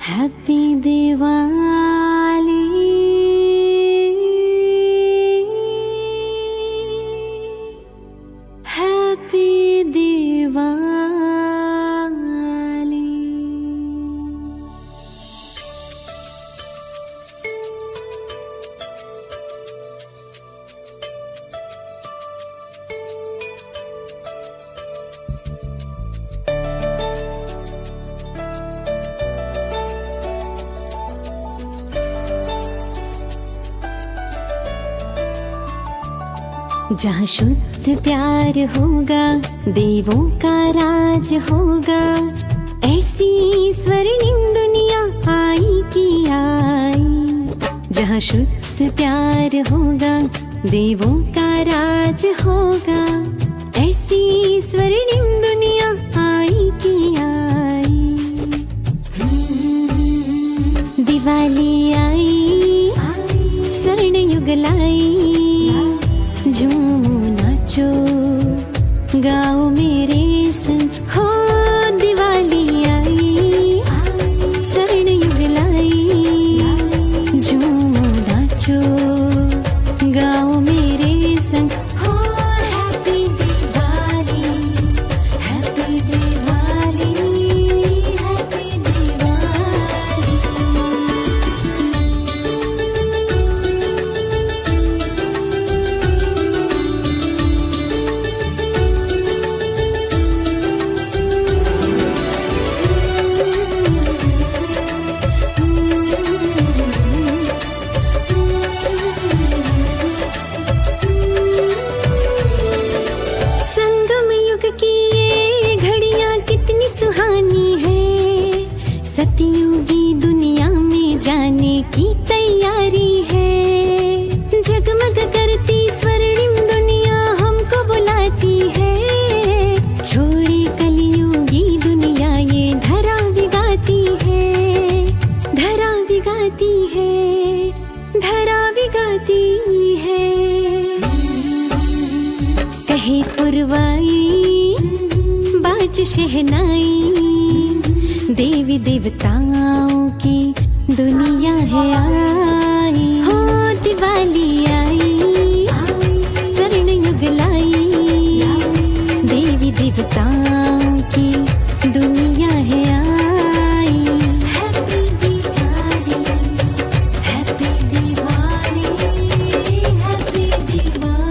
Happy Diwali happy Diwali. जहाँ शुद्ध प्यार होगा, देवों का राज होगा, ऐसी स्वर्णिम दुनिया आई की आई। जहाँ शुद्ध प्यार होगा, देवों का राज होगा, ऐसी स्वर्णिम दुनिया आई की आई। दिवाली आई, स्वर्ण युग लाई, झूमो नाचो गाओ मेरे संग। हो दिवाली आई, स्वर्ण युग लाई, झूमो नाचो गाओ मेरे संग। हो happy Diwali, happy Diwali, happy Diwali. सतयुगी दुनिया में जाने की तैयारी है। जगमग करती स्वर्णिम दुनिया हमको बुलाती है। छोड़ी कलयुगी दुनिया ये धरा बिगाती है, धरा बिगाती है, धरा बिगाती है। कहे पुरवाई बाज शहनाई, देवी देवताओं की दुनिया है आई। हो दिवाली आई, स्वर्ण युग लाई, देवी देवताओं की दुनिया है आई। Happy Diwali, happy Diwali, happy Diwali.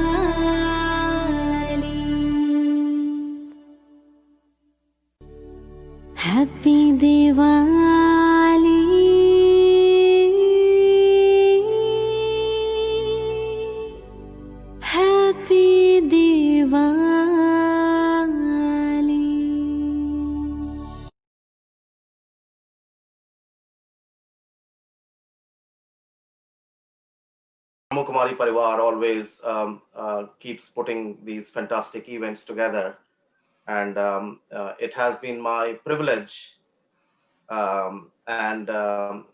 Happy Diwali, happy Diwali. Brahmakumari Parivar always keeps putting these fantastic events together, and it has been my privilege and a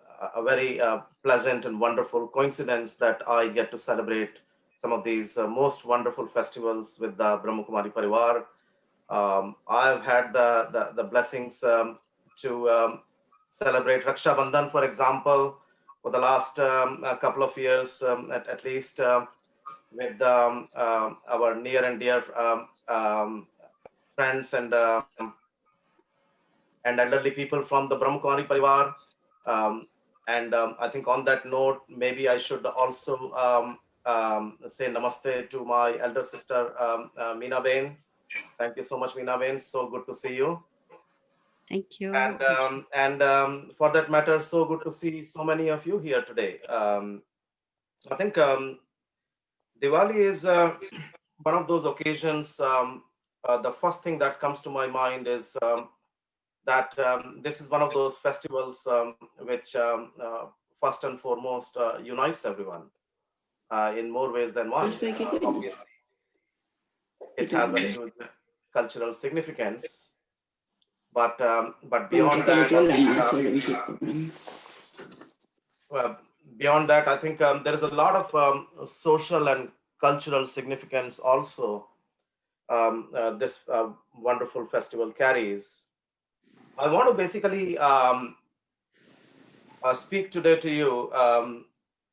very pleasant and wonderful coincidence that I get to celebrate some of these most wonderful festivals with the Brahmakumari Parivar. I've had the blessings to celebrate Raksha Bandhan, for example, for the last couple of years, at least, with our near and dear friends and elderly people from the Brahmakumari Parivar. And I think on that note, maybe I should also say namaste to my elder sister, Meena Bain. Thank you so much, Meena Bain. So good to see you. Thank you. And for that matter, so good to see so many of you here today. I think Diwali is one of those occasions. The first thing that comes to my mind is that this is one of those festivals which first and foremost unites everyone in more ways than one. Obviously, it has a huge cultural significance, but beyond that, I think there is a lot of social and cultural significance also this wonderful festival carries. I want to basically speak today to you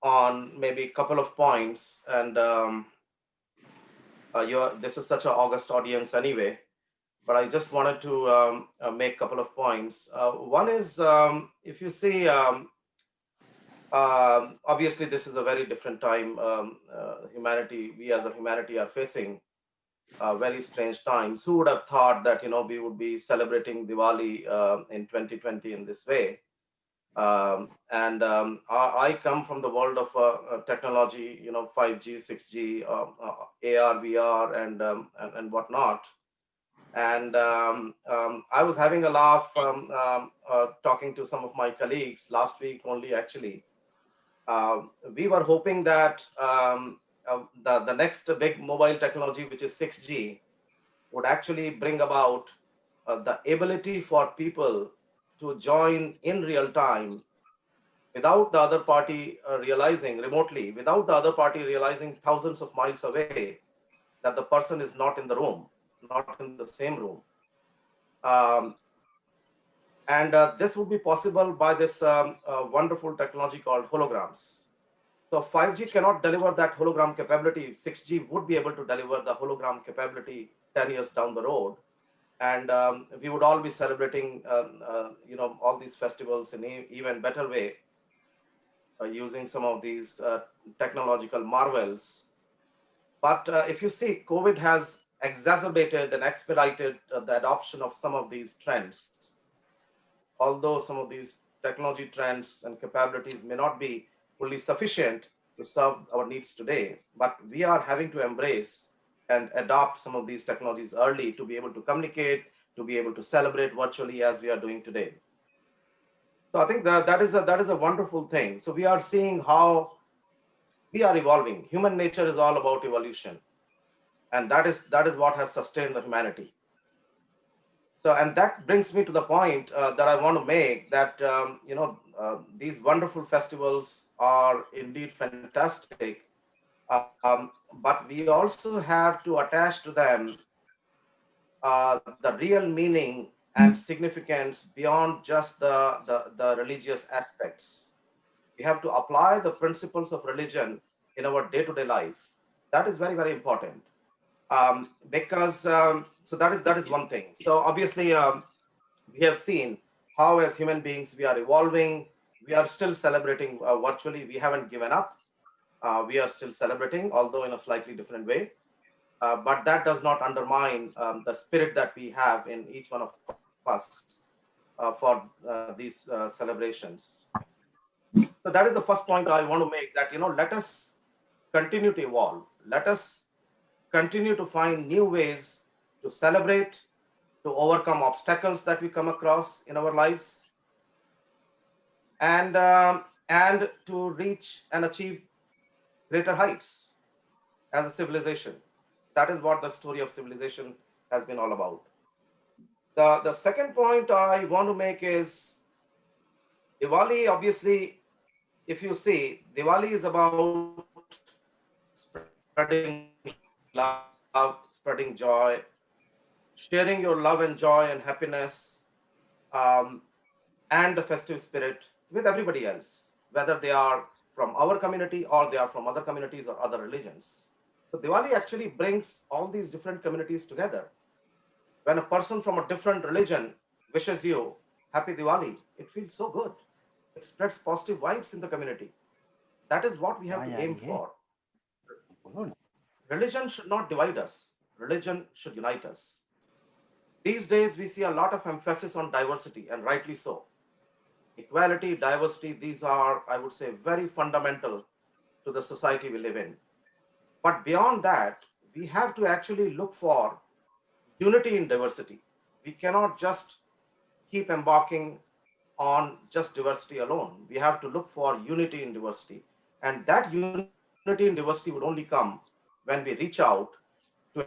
on maybe a couple of points. And this is such an august audience anyway, but I just wanted to make a couple of points. One is, if you see, obviously this is a very different time. We as a humanity are facing very strange times. Who would have thought that we would be celebrating Diwali in 2020 in this way? And I come from the world of technology, 5G, 6G, AR, VR, and whatnot. And I was having a laugh talking to some of my colleagues last week only, actually. We were hoping that the next big mobile technology, which is 6G, would actually bring about the ability for people to join in real time without the other party realizing remotely, without the other party realizing thousands of miles away that the person is not in the room, not in the same room. Um, and this would be possible by this wonderful technology called holograms. So 5G cannot deliver that hologram capability. 6G would be able to deliver the hologram capability 10 years down the road. And we would all be celebrating, all these festivals in an even better way using some of these technological marvels. But if you see, COVID has exacerbated and expedited the adoption of some of these trends. Although some of these technology trends and capabilities may not be fully sufficient to serve our needs today, but we are having to embrace and adopt some of these technologies early to be able to communicate, to be able to celebrate virtually as we are doing today. So I think that is a wonderful thing. So we are seeing how we are evolving. Human nature is all about evolution, and that is what has sustained the humanity. So, and that brings me to the point that I want to make, that these wonderful festivals are indeed fantastic, but we also have to attach to them the real meaning and significance beyond just the religious aspects. We have to apply the principles of religion in our day-to-day life. That is very, very important. Because so that is one thing. So obviously we have seen how as human beings we are evolving. We are still celebrating virtually. We haven't given up. We are still celebrating, although in a slightly different way. But that does not undermine the spirit that we have in each one of us for these celebrations. So that is the first point I want to make, that let us continue to evolve. Let us continue to find new ways to celebrate, to overcome obstacles that we come across in our lives, and to reach and achieve greater heights as a civilization. That is what the story of civilization has been all about. The second point I want to make is Diwali. Obviously, if you see, Diwali is about spreading love, spreading joy, sharing your love and joy and happiness, um, and the festive spirit with everybody else, whether they are from our community or they are from other communities or other religions. So Diwali actually brings all these different communities together. When a person from a different religion wishes you Happy Diwali, it feels so good. It spreads positive vibes in the community. That is what we have to aim for. Religion should not divide us. Religion should unite us. These days, we see a lot of emphasis on diversity, and rightly so. Equality, diversity, these are, I would say, very fundamental to the society we live in. But beyond that, we have to actually look for unity in diversity. We cannot just keep embarking on just diversity alone. We have to look for unity in diversity. And that unity in diversity would only come when we reach out to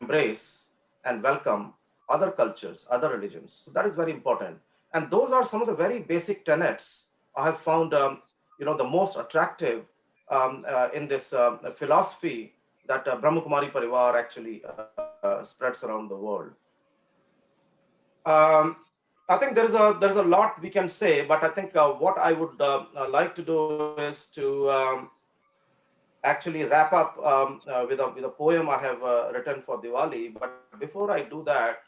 embrace and welcome other cultures, other religions. So that is very important. And those are some of the very basic tenets I have found, the most attractive in this philosophy that Brahmakumari Parivar actually spreads around the world. Um, I think there's a lot we can say, but I think what I would like to do is to actually wrap up with a poem I have written for Diwali. But before I do that,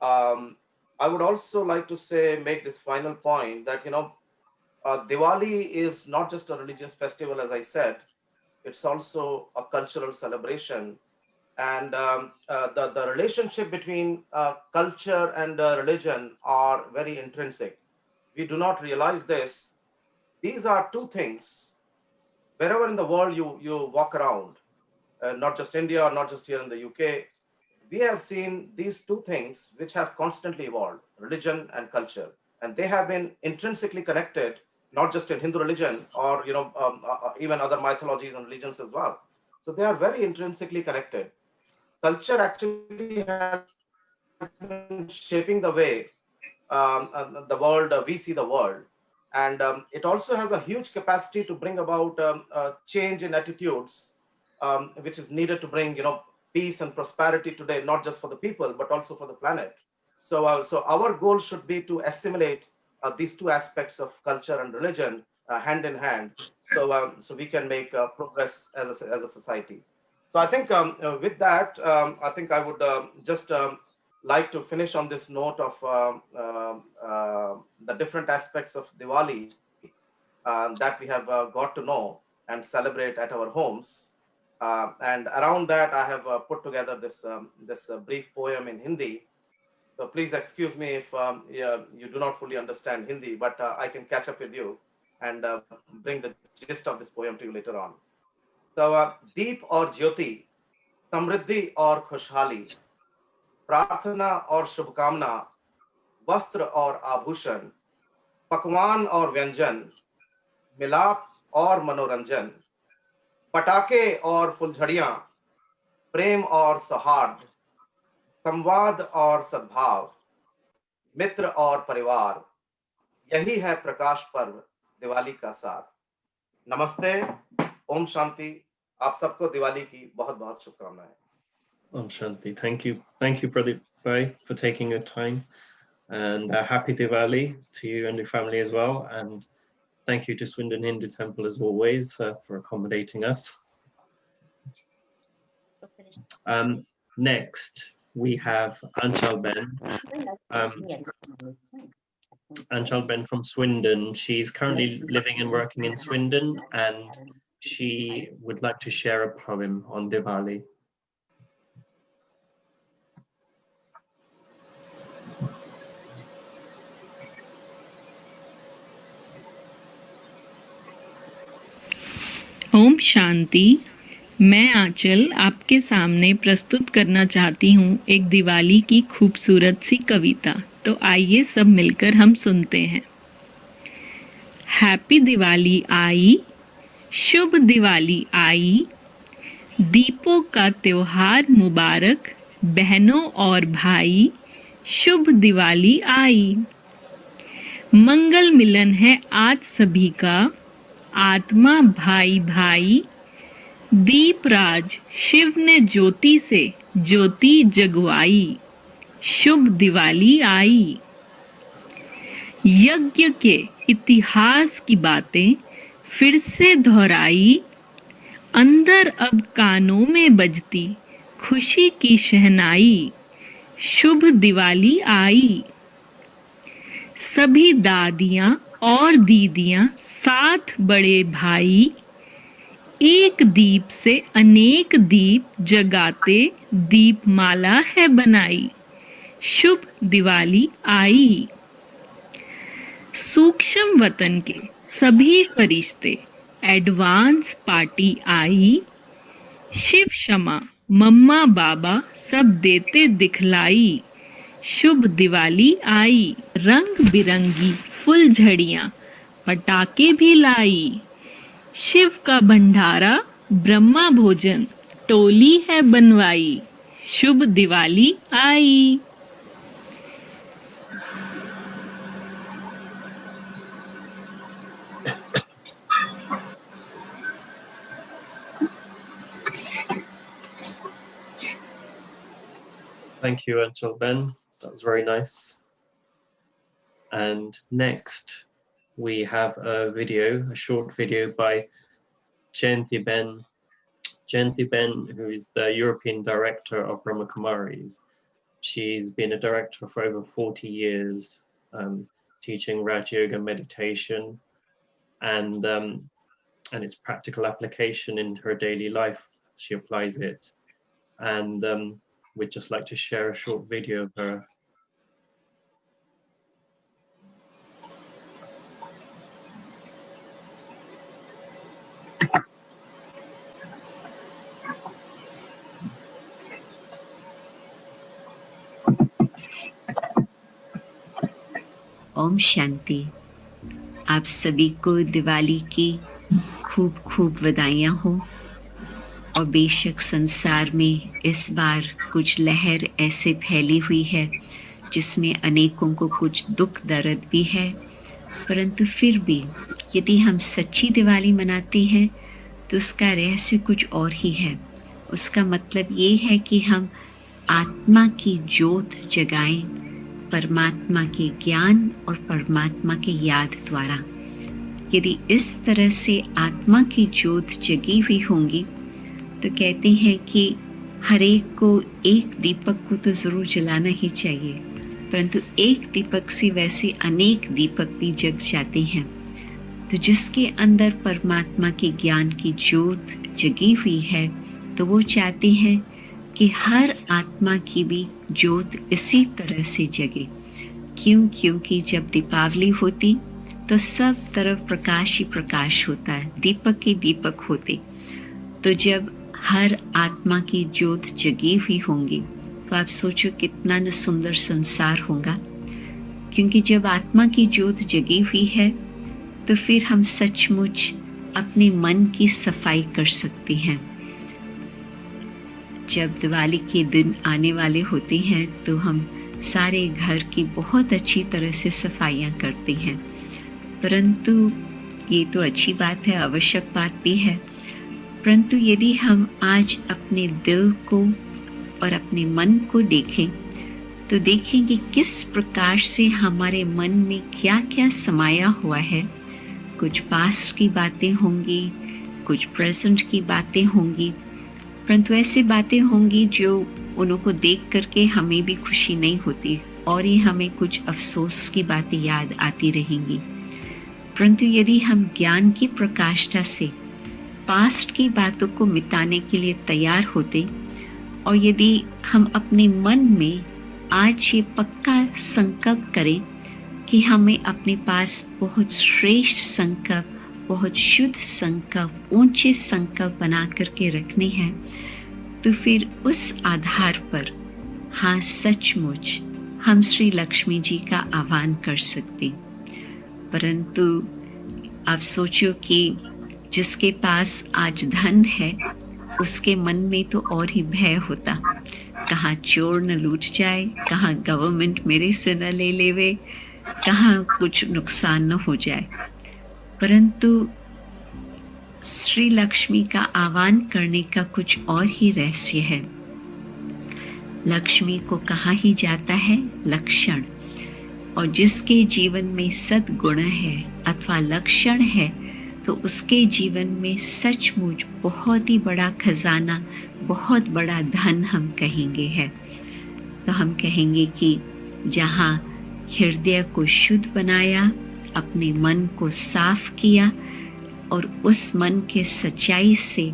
um, I would also like to make this final point that Diwali is not just a religious festival, as I said. It's also a cultural celebration, and the relationship between culture and religion are very intrinsic. We do not realize this. These are two things. Wherever in the world you walk around, not just India or not just here in the UK, we have seen these two things which have constantly evolved: religion and culture, and they have been intrinsically connected, not just in Hindu religion or even other mythologies and religions as well. So they are very intrinsically connected. Culture actually has been shaping the way the world we see the world, and it also has a huge capacity to bring about change in attitudes, which is needed to bring peace and prosperity today, not just for the people but also for the planet. So our goal should be to assimilate these two aspects of culture and religion hand in hand, so we can make progress as a society. So I think with that, I think I would just like to finish on this note of the different aspects of Diwali that we have got to know and celebrate at our homes. And around that, I have put together this brief poem in Hindi. So please excuse me if you do not fully understand Hindi, but I can catch up with you and bring the gist of this poem to you later on. So, Deep और ज्योति, समृद्धि और खुशहाली, प्रार्थना और शुभकामना, वस्त्र और आभूषण, पकवान और व्यंजन, मिलाप और मनोरंजन, पटाखे और फुलझड़ियां, प्रेम और सौहार्द, संवाद और सद्भाव, मित्र और परिवार, यही है प्रकाश पर्व दिवाली का सार। नमस्ते, ओम शांति। आप सबको दिवाली की बहुत बहुत शुभकामनाएं। Om Shanti. Thank you, Pradeep Bhai, for taking your time, and happy Diwali to you and your family as well. And thank you to Swindon Hindu Temple as always for accommodating us. Next, we have Anchal Ben. Anchal Ben from Swindon. She's currently living and working in Swindon, and she would like to share a poem on Diwali. Om Shanti. मैं आंचल आपके सामने प्रस्तुत करना चाहती हूँ एक दिवाली की खूबसूरत सी कविता। तो आइए सब मिलकर हम सुनते हैं। हैप्पी दिवाली आई, शुभ दिवाली आई, दीपों का त्योहार मुबारक, बहनों और भाई, शुभ दिवाली आई। मंगल मिलन है आज सभी का, आत्मा भाई भाई, दीपराज शिव ने ज्योति से ज्योति जगवाई, शुभ दिवाली आई। यज्ञ के इतिहास की बातें फिर से दोहराई, अंदर अब कानों में बजती खुशी की शहनाई, शुभ दिवाली आई। सभी दादियाँ और दीदियाँ साथ बड़े भाई, एक दीप से अनेक दीप जगाते दीपमाला है बनाई, शुभ दिवाली आई। सूक्ष्म वतन के सभी फरिश्ते एडवांस पार्टी आई, शिव क्षमा मम्मा बाबा सब देते दिखलाई, शुभ दिवाली आई। रंग बिरंगी फुलझड़ियाँ पटाखे भी लाई, शिव का भंडारा ब्रह्मा भोजन टोली है बनवाई, शुभ दिवाली आई। Thank you, Anchal Ben. That was very nice. And next, we have a short video by Jayanti Ben, who is the European Director of Brahma Kumaris. She's been a director for over 40 years, teaching Raj Yoga meditation and its practical application in her daily life. She applies it. And we'd just like to share a short video of her. Om Shanti. आप सभी को दिवाली की खूब खूब बधाइयाँ हो। और बेशक संसार में इस बार कुछ लहर ऐसे फैली हुई है जिसमें अनेकों को कुछ दुख दर्द भी है, परंतु फिर भी यदि हम सच्ची दिवाली मनाते हैं तो उसका रहस्य कुछ और ही है। उसका मतलब ये है कि हम आत्मा की ज्योत जगाएं, परमात्मा के ज्ञान और परमात्मा की याद द्वारा। यदि इस तरह से आत्मा की ज्योत जगी हुई होंगी तो कहते हैं कि हर एक को एक दीपक को तो ज़रूर जलाना ही चाहिए, परंतु एक दीपक से वैसे अनेक दीपक भी जग जाते हैं। तो जिसके अंदर परमात्मा के ज्ञान की ज्योत जगी हुई है तो वो चाहते हैं कि हर आत्मा की भी ज्योत इसी तरह से जगे। क्योंकि जब दीपावली होती तो सब तरफ प्रकाश ही प्रकाश होता है, दीपक ही दीपक होते। तो जब हर आत्मा की ज्योत जगी हुई होंगी तो आप सोचो कितना न सुंदर संसार होगा। क्योंकि जब आत्मा की ज्योत जगी हुई है तो फिर हम सचमुच अपने मन की सफाई कर सकते हैं। जब दिवाली के दिन आने वाले होते हैं तो हम सारे घर की बहुत अच्छी तरह से सफाइयाँ करते हैं, परंतु ये तो अच्छी बात है, आवश्यक बात भी है। परंतु यदि हम आज अपने दिल को और अपने मन को देखें तो देखेंगे किस प्रकार से हमारे मन में क्या क्या समाया हुआ है। कुछ पास्ट की बातें होंगी, कुछ प्रेजेंट की बातें होंगी, परंतु ऐसी बातें होंगी जो उनको देख करके हमें भी खुशी नहीं होती और ये हमें कुछ अफसोस की बातें याद आती रहेंगी। परंतु यदि हम ज्ञान की प्रकाष्ठा से पास्ट की बातों को मिटाने के लिए तैयार होते और यदि हम अपने मन में आज ये पक्का संकल्प करें कि हमें अपने पास बहुत श्रेष्ठ संकल्प, बहुत शुद्ध संकल्प, ऊंचे संकल्प बना करके रखने हैं, तो फिर उस आधार पर हाँ सचमुच हम श्री लक्ष्मी जी का आह्वान कर सकते। परंतु आप सोचो कि जिसके पास आज धन है उसके मन में तो और ही भय होता, कहाँ चोर न लूट जाए, कहाँ गवर्नमेंट मेरे से न ले लेवे, कहाँ कुछ नुकसान न हो जाए। परंतु श्री लक्ष्मी का आह्वान करने का कुछ और ही रहस्य है। लक्ष्मी को कहा ही जाता है लक्षण, और जिसके जीवन में सद्गुण है अथवा लक्षण है तो उसके जीवन में सचमुच बहुत ही बड़ा खजाना, बहुत बड़ा धन हम कहेंगे है। तो हम कहेंगे कि जहाँ हृदय को शुद्ध बनाया, अपने मन को साफ किया और उस मन के सच्चाई से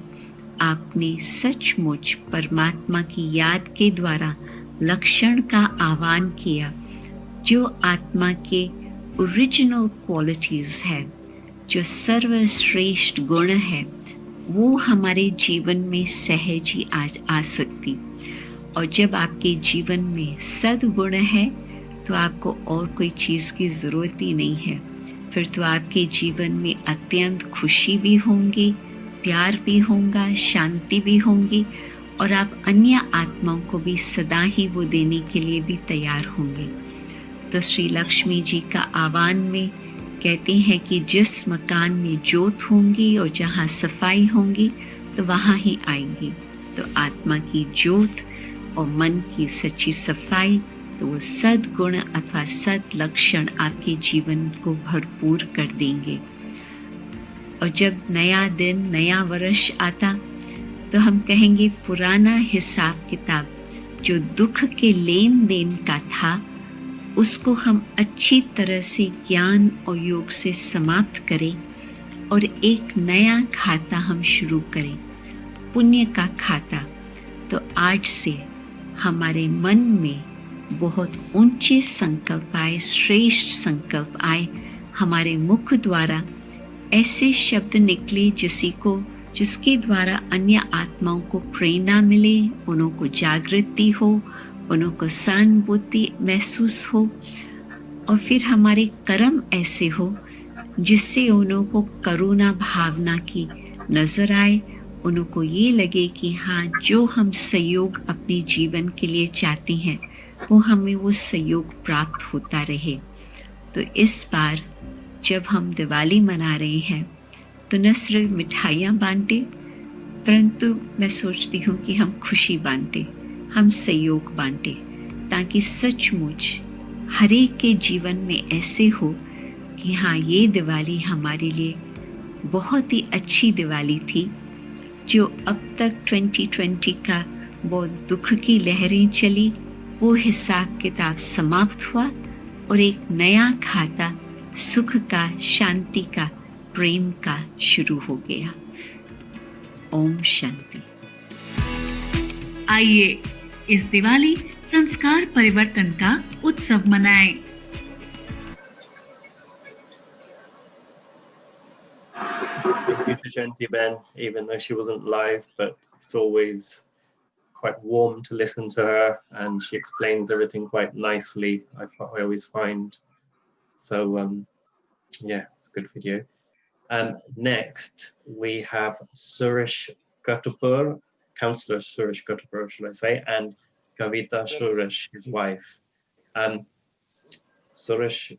आपने सचमुच परमात्मा की याद के द्वारा लक्षण का आह्वान किया, जो आत्मा के ओरिजिनल क्वालिटीज़ है, जो सर्वश्रेष्ठ गुण है, वो हमारे जीवन में सहज ही आ सकती। और जब आपके जीवन में सद्गुण है तो आपको और कोई चीज़ की ज़रूरत ही नहीं है। फिर तो आपके जीवन में अत्यंत खुशी भी होंगी, प्यार भी होगा, शांति भी होंगी और आप अन्य आत्माओं को भी सदा ही वो देने के लिए भी तैयार होंगे। तो श्री लक्ष्मी जी का आह्वान में कहते हैं कि जिस मकान में ज्योत होंगी और जहाँ सफाई होंगी तो वहाँ ही आएंगी। तो आत्मा की ज्योत और मन की सच्ची सफाई तो वो सद्गुण अथवा सद लक्षण आपके जीवन को भरपूर कर देंगे। और जब नया दिन, नया वर्ष आता तो हम कहेंगे पुराना हिसाब किताब जो दुख के लेन देन का था उसको हम अच्छी तरह से ज्ञान और योग से समाप्त करें और एक नया खाता हम शुरू करें, पुण्य का खाता। तो आज से हमारे मन में बहुत ऊंचे संकल्प आए, श्रेष्ठ संकल्प आए, हमारे मुख द्वारा ऐसे शब्द निकले जिसके द्वारा अन्य आत्माओं को प्रेरणा मिले, उन्हों को जागृति हो, उन्हों को सहानुभूति महसूस हो, और फिर हमारे कर्म ऐसे हो जिससे उन्हों को करुणा भावना की नजर आए, उन्हों को ये लगे कि हाँ, जो हम सहयोग अपने जीवन के लिए चाहते हैं वो हमें वो सहयोग प्राप्त होता रहे। तो इस बार जब हम दिवाली मना रहे हैं तो न सिर्फ मिठाइयाँ बांटे, परंतु मैं सोचती हूँ कि हम खुशी बांटे, हम सहयोग बांटे, ताकि सचमुच हर एक के जीवन में ऐसे हो कि हाँ, ये दिवाली हमारे लिए बहुत ही अच्छी दिवाली थी। जो अब तक 2020 का वो दुख की लहरें चली, वो हिसाब किताब समाप्त हुआ और एक नया खाता सुख का, शांति का, प्रेम का शुरू हो गया। ओम शांति। आइए इस दिवाली संस्कार परिवर्तन का उत्सव मनाएं। Thank you to Jayanti Ben, even though she wasn't live, but it's always quite warm to listen to her, and she explains everything quite nicely. I always find. So yeah, it's a good video. Next we have Suresh Katupur, Councillor Suresh Katupur, should I say, and Kavita Suresh, his wife. Suresh,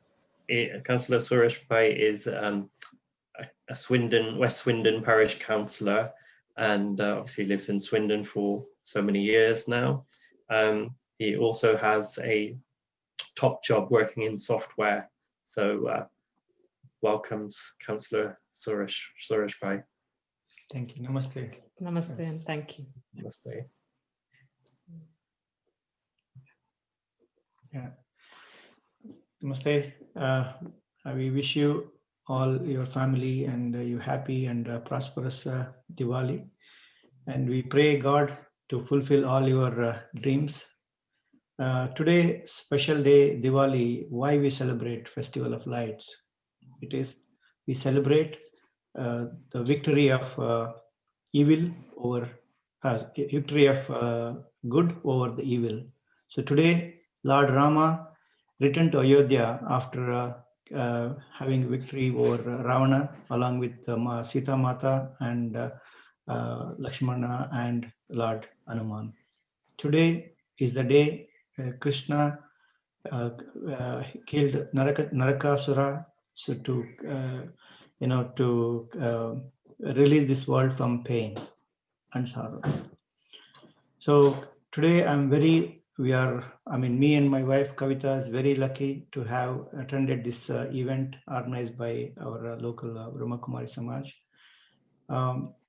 Councillor Suresh Pai is a West Swindon Parish Councillor, and obviously lives in Swindon for so many years now. He also has a top job working in software. So welcomes Councillor Suresh Pai. Thank you. Namaste. Namaste and thank you. Namaste. Yeah. Namaste. We wish you all, your family, and you happy and prosperous Diwali. And we pray God to fulfill all your dreams. Today, special day, Diwali, why we celebrate Festival of Lights? It is, we celebrate the victory of evil over, victory of good over the evil. So today, Lord Rama returned to Ayodhya after having victory over Ravana, along with Sita Mata and Lakshmana and Lord Hanuman. Today is the day Krishna killed Narakasura, so to release this world from pain and sorrow. So today me and my wife Kavita is very lucky to have attended this event organized by our local Brahma Kumari Samaj.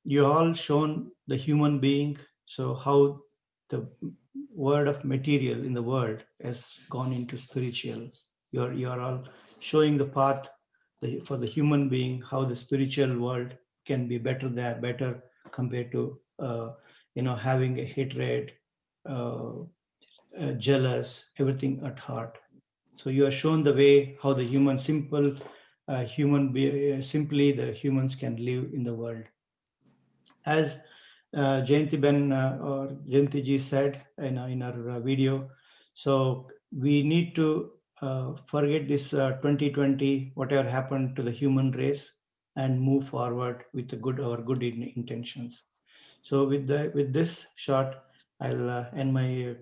You all shown the human being, so how the word of material in the world has gone into spiritual. You are all showing the path for the human being, how the spiritual world can be better compared to having a hatred, jealous, everything at heart. So you are shown the way how the simply the humans can live in the world. As Jayanti Ben or Jayanti ji said in our video, so we need to forget this 2020, whatever happened to the human race, and move forward with the good intentions. So with this short, I'll end my.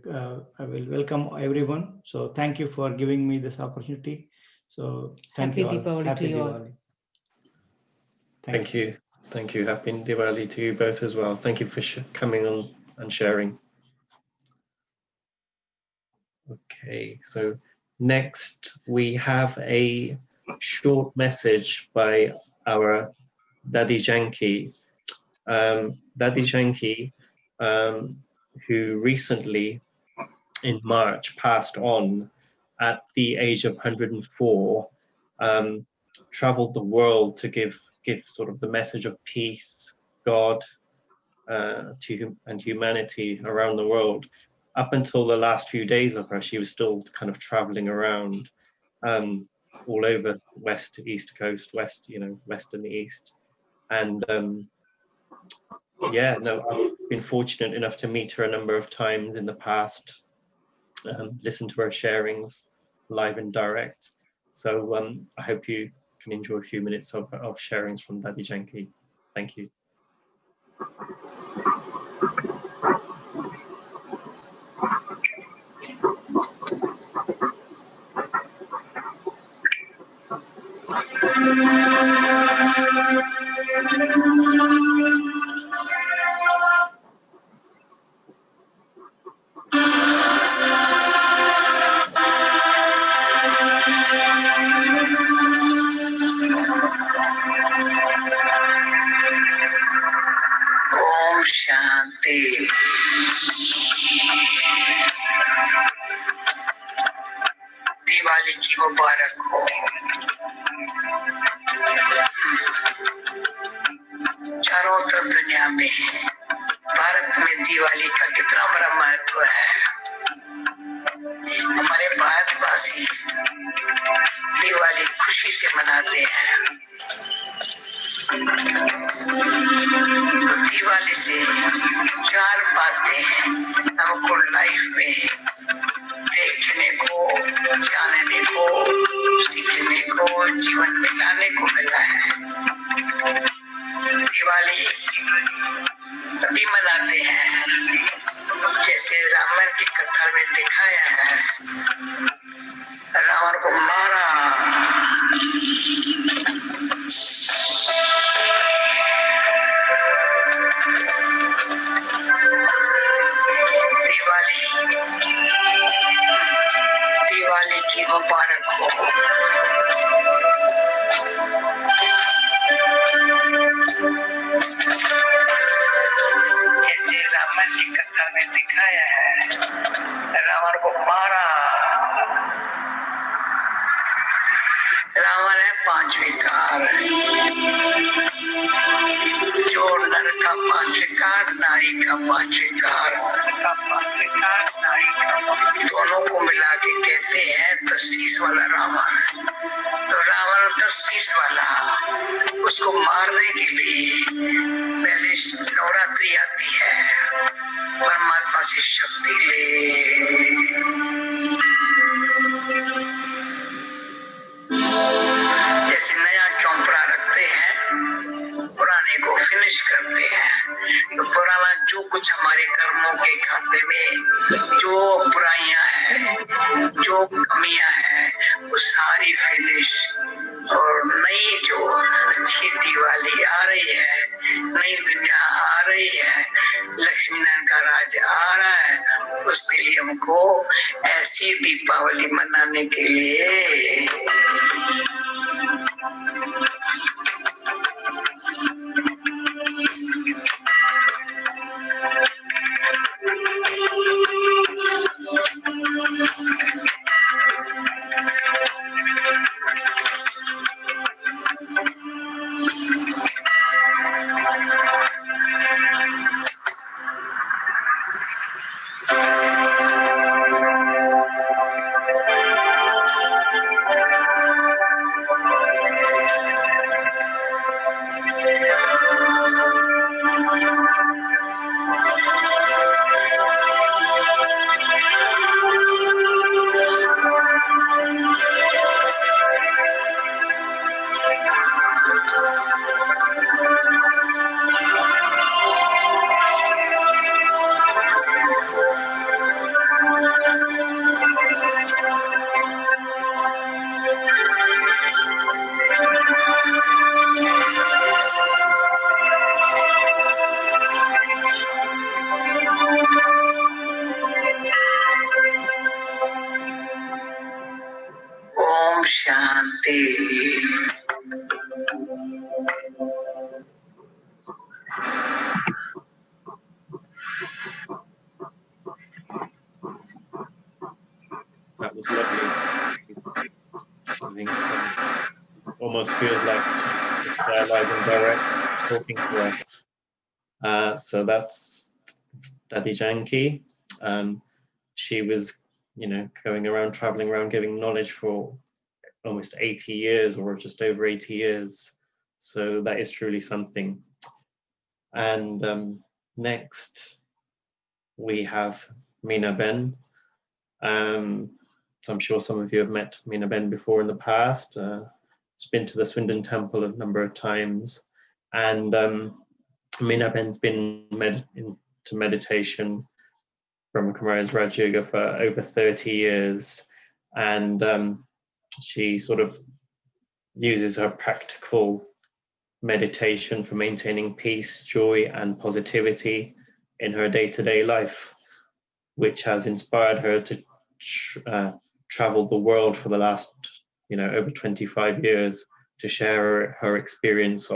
I will welcome everyone. So thank you for giving me this opportunity. So thank Happy you all. Deepavali Happy to you all. Diwali. Thank you. Thank you. Happy Diwali to you both as well. Thank you for coming on and sharing. Okay, so next we have a short message by our Daddy Janki. Daddy Janki, who recently in March passed on at the age of 104, traveled the world to give sort of the message of peace, God, and humanity around the world. Up until the last few days of her, she was still kind of traveling around all over west to east coast, west, west and east. And yeah, no, I've been fortunate enough to meet her a number of times in the past, listen to her sharings live and direct. So I hope you can enjoy a few minutes of sharings from Daddy Janki. Thank you. Om Shanti. Diwali की मुबारक हो। चारों तरफ दुनिया में भारत में दिवाली का कितना बड़ा महत्व है। हमारे भारतवासी दिवाली खुशी से मनाते हैं। तो दिवाली से चार बातें हमको लाइफ में देखने को, जानने को, सीखने को, जीवन में लाने को मिला है। दिवाली तभी मनाते हैं जैसे रामायण की कथा में दिखाया है, रावण को मारा, दिवाली की मुबारक हो। जैसे रामायण की कथा में दिखाया है, रावण को मारा। रावण है पांचवी कार, जो नर का पांचवी कार, नारी का पांचवी कार, दोनों को मिला के कहते हैं 10 शीश वाला रावण। तो रावण 10 शीश वाला, उसको मारने के लिए पहले नवरात्रि आती है, परमात्मा से शक्ति ले। जैसे नया चौपड़ा रखते हैं, पुराने को फिनिश करते हैं। तो पुराना जो कुछ हमारे कर्मों के खाते में जो बुराइयां हैं, जो कमियां हैं, वो सारी फिनिश। और नई जो अच्छी दिवाली आ रही है, नई दुनिया आ रही है, लक्ष्मी नारायण का राज आ रहा है, उसके लिए हमको ऐसी दीपावली मनाने के लिए That was lovely. I think almost feels like she's just there live and direct talking to us. So that's Daddy Janki. She was, you know, going around, traveling around, giving knowledge for almost 80 years or just over 80 years. So that is truly something. And next we have Mina Ben. So I'm sure some of you have met Mina Ben before in the past. She's been to the Swindon Temple a number of times. And Mina Ben's been into meditation from Kumaras Raj Yoga for over 30 years. And she sort of uses her practical meditation for maintaining peace, joy, and positivity in her day-to-day life, which has inspired her to travel the world for the last, you know, over 25 years to share her experience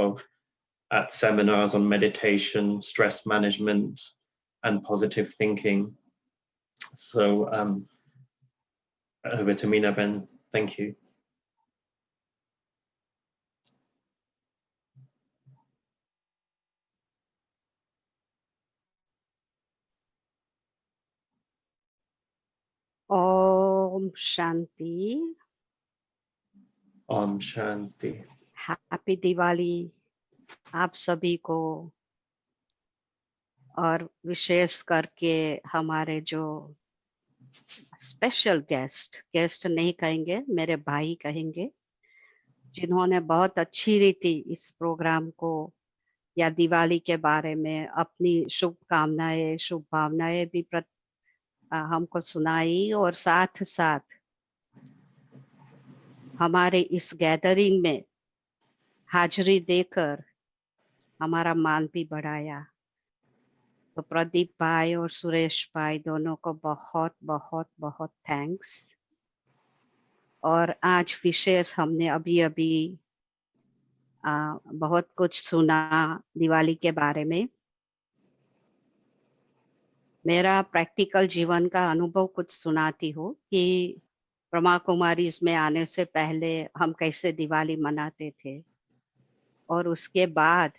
at seminars on meditation, stress management, and positive thinking. So over to Mina Ben. Thank you. Om Shanti. Om Shanti. Happy Diwali आप सभी को, और विशेष करके हमारे जो special guest नहीं कहेंगे, मेरे भाई कहेंगे, जिन्होंने बहुत अच्छी रीति इस प्रोग्राम को या दिवाली के बारे में अपनी शुभकामनाएं, शुभ भावनाएं भी हमको सुनाई, और साथ साथ हमारे इस गैदरिंग में हाजिरी देकर हमारा मान भी बढ़ाया। तो प्रदीप भाई और सुरेश भाई दोनों को बहुत बहुत बहुत थैंक्स। और आज विशेष हमने अभी अभी बहुत कुछ सुना दिवाली के बारे में। मेरा प्रैक्टिकल जीवन का अनुभव कुछ सुनाती हूँ कि ब्रह्मा कुमारीज में आने से पहले हम कैसे दिवाली मनाते थे, और उसके बाद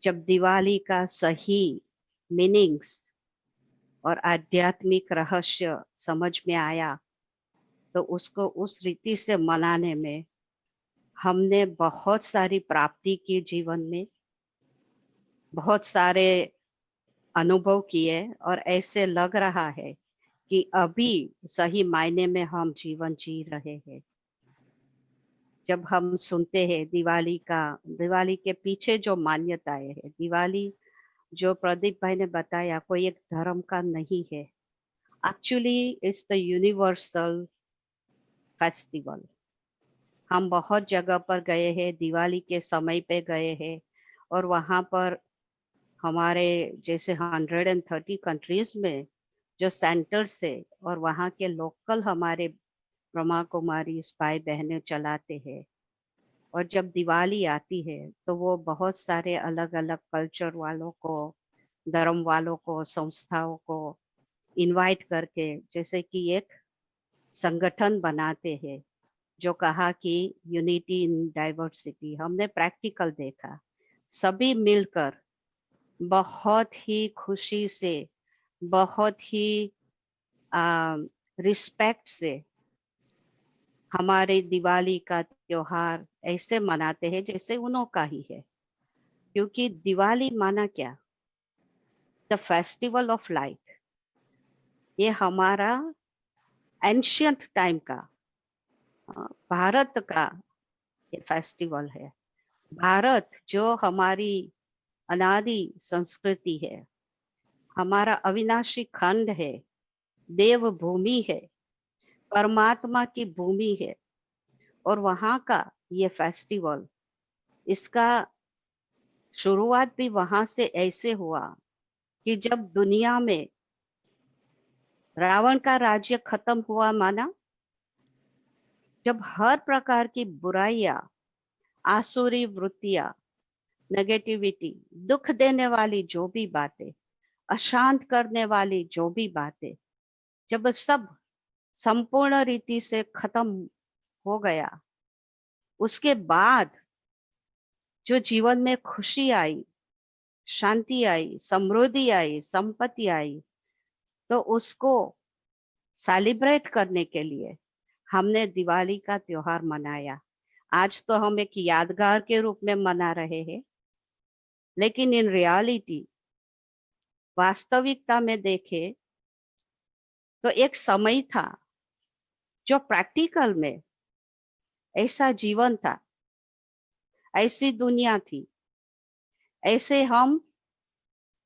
जब दिवाली का सही मीनिंग्स और आध्यात्मिक रहस्य समझ में आया, तो उसको उस रीति से मनाने में हमने बहुत सारी प्राप्ति की, जीवन में बहुत सारे अनुभव किए, और ऐसे लग रहा है कि अभी सही मायने में हम जीवन जी रहे हैं। जब हम सुनते हैं दिवाली के पीछे जो मान्यताएं है, दिवाली जो प्रदीप भाई ने बताया कोई एक धर्म का नहीं है, actually it's the universal festival. हम बहुत जगह पर गए हैं, दिवाली के समय पे गए हैं, और वहाँ पर हमारे जैसे 130 कंट्रीज में जो सेंटर्स है और वहाँ के लोकल हमारे ब्रह्मा कुमारी भाई बहनें चलाते हैं। और जब दिवाली आती है तो वो बहुत सारे अलग अलग कल्चर वालों को, धर्म वालों को, संस्थाओं को इनवाइट करके जैसे कि एक संगठन बनाते हैं, जो कहा कि यूनिटी इन डाइवर्सिटी। हमने प्रैक्टिकल देखा, सभी मिलकर बहुत ही खुशी से, बहुत ही रिस्पेक्ट से हमारे दिवाली का त्योहार ऐसे मनाते हैं जैसे उन्हों का ही है। क्योंकि दिवाली माना क्या, द फेस्टिवल ऑफ लाइट। ये हमारा एंशियंट टाइम का, भारत का ये फेस्टिवल है। भारत जो हमारी अनादि संस्कृति है, हमारा अविनाशी खंड है, देव भूमि है, परमात्मा की भूमि है। और वहाँ का ये फेस्टिवल, इसका शुरुआत भी वहाँ से ऐसे हुआ कि जब दुनिया में रावण का राज्य खत्म हुआ, माना जब हर प्रकार की बुराइयां, आसुरी वृत्तियां, नेगेटिविटी, दुख देने वाली जो भी बातें, अशांत करने वाली जो भी बातें, जब सब संपूर्ण रीति से खत्म हो गया, उसके बाद जो जीवन में खुशी आई, शांति आई, समृद्धि आई, संपत्ति आई, तो उसको सेलिब्रेट करने के लिए हमने दिवाली का त्योहार मनाया। आज तो हम एक यादगार के रूप में मना रहे हैं, लेकिन इन रियलिटी, वास्तविकता में देखे तो एक समय था जो प्रैक्टिकल में ऐसा जीवन था, ऐसी दुनिया थी, ऐसे हम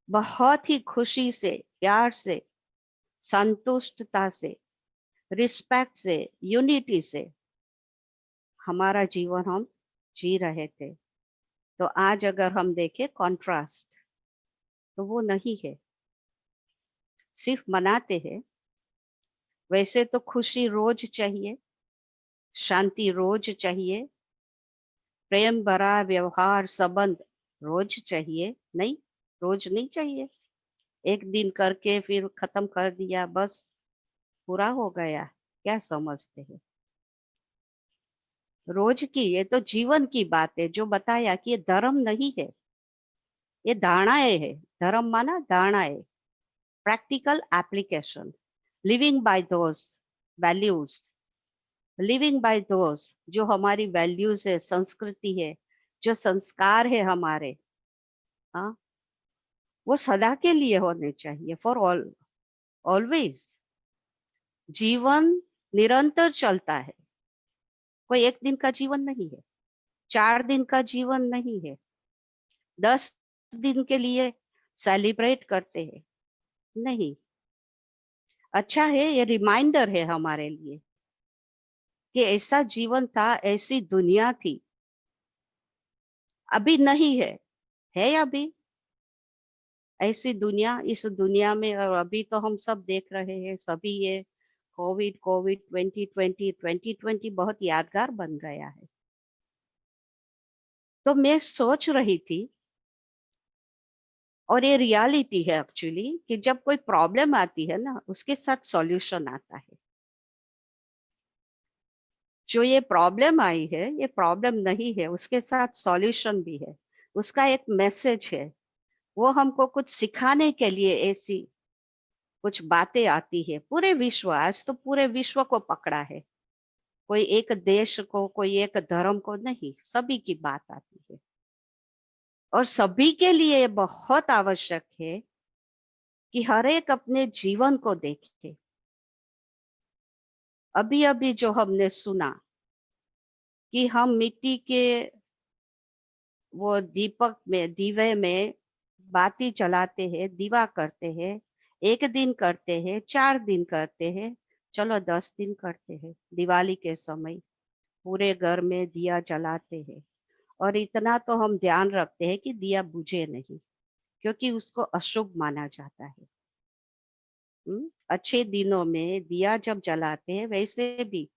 बहुत ही खुशी से, प्यार से, संतुष्टता से, रिस्पेक्ट से, यूनिटी से हमारा जीवन हम जी रहे थे। तो आज अगर हम देखें कॉन्ट्रास्ट, तो वो नहीं है। सिर्फ मनाते हैं, वैसे तो खुशी रोज चाहिए, शांति रोज चाहिए, प्रेम भरा व्यवहार संबंध रोज चाहिए, नहीं रोज नहीं चाहिए। एक दिन करके फिर खत्म कर दिया, बस पूरा हो गया, क्या समझते हैं? रोज की, ये तो जीवन की बात है, जो बताया कि ये धर्म नहीं है, ये धारणाएं है। धर्म माना धारणाएं, practical application, living by those values, living by those जो हमारी वैल्यूज है, संस्कृति है, जो संस्कार है हमारे, हाँ, वो सदा के लिए होने चाहिए, फॉर ऑल, ऑलवेज। जीवन निरंतर चलता है, कोई एक दिन का जीवन नहीं है, 4 दिन का जीवन नहीं है, 10 दिन के लिए सेलिब्रेट करते हैं, नहीं। अच्छा है, ये रिमाइंडर है हमारे लिए कि ऐसा जीवन था, ऐसी दुनिया थी, अभी नहीं है अभी ऐसी दुनिया, इस दुनिया में। और अभी तो हम सब देख रहे हैं, सभी ये कोविड 2020 बहुत यादगार बन गया है। तो मैं सोच रही थी, और ये रियलिटी है एक्चुअली, कि जब कोई प्रॉब्लम आती है ना, उसके साथ सॉल्यूशन आता है। जो ये प्रॉब्लम आई है, ये प्रॉब्लम नहीं है, उसके साथ सॉल्यूशन भी है, उसका एक मैसेज है। वो हमको कुछ सिखाने के लिए ऐसी कुछ बातें आती है। पूरे विश्व, आज तो पूरे विश्व को पकड़ा है, कोई एक देश को, कोई एक धर्म को नहीं, सभी की बात आती है। और सभी के लिए बहुत आवश्यक है कि हर एक अपने जीवन को देखे। अभी अभी जो हमने सुना कि हम मिट्टी के वो दीपक में, दीवे में बाती जलाते हैं, दीवा करते हैं, 1 दिन करते हैं, 4 दिन करते हैं, चलो 10 दिन करते हैं। दिवाली के समय पूरे घर में दिया जलाते हैं, और इतना तो हम ध्यान रखते हैं कि दिया बुझे नहीं, क्योंकि उसको अशुभ माना जाता है। अच्छे दिनों में दिया जब जलाते हैं, वैसे भी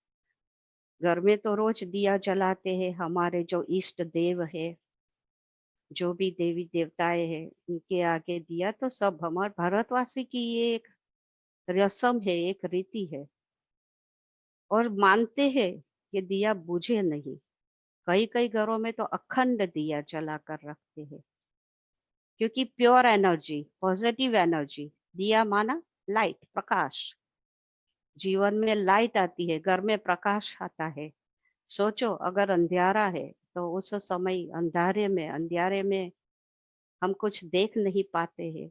घर में तो रोज दिया जलाते हैं। हमारे जो इष्ट देव है, जो भी देवी देवताएं हैं, उनके आगे दिया, तो सब हमारे भारतवासी की ये एक रस्म है, एक रीति है, और मानते हैं कि दिया बुझे नहीं। कई कई घरों में तो अखंड दिया जला कर रखते हैं, क्योंकि प्योर एनर्जी, पॉजिटिव एनर्जी, दिया माना लाइट, प्रकाश, जीवन में लाइट आती है, घर में प्रकाश आता है। सोचो, अगर अंधियारा है तो उस समय अंधियारे में हम कुछ देख नहीं पाते हैं,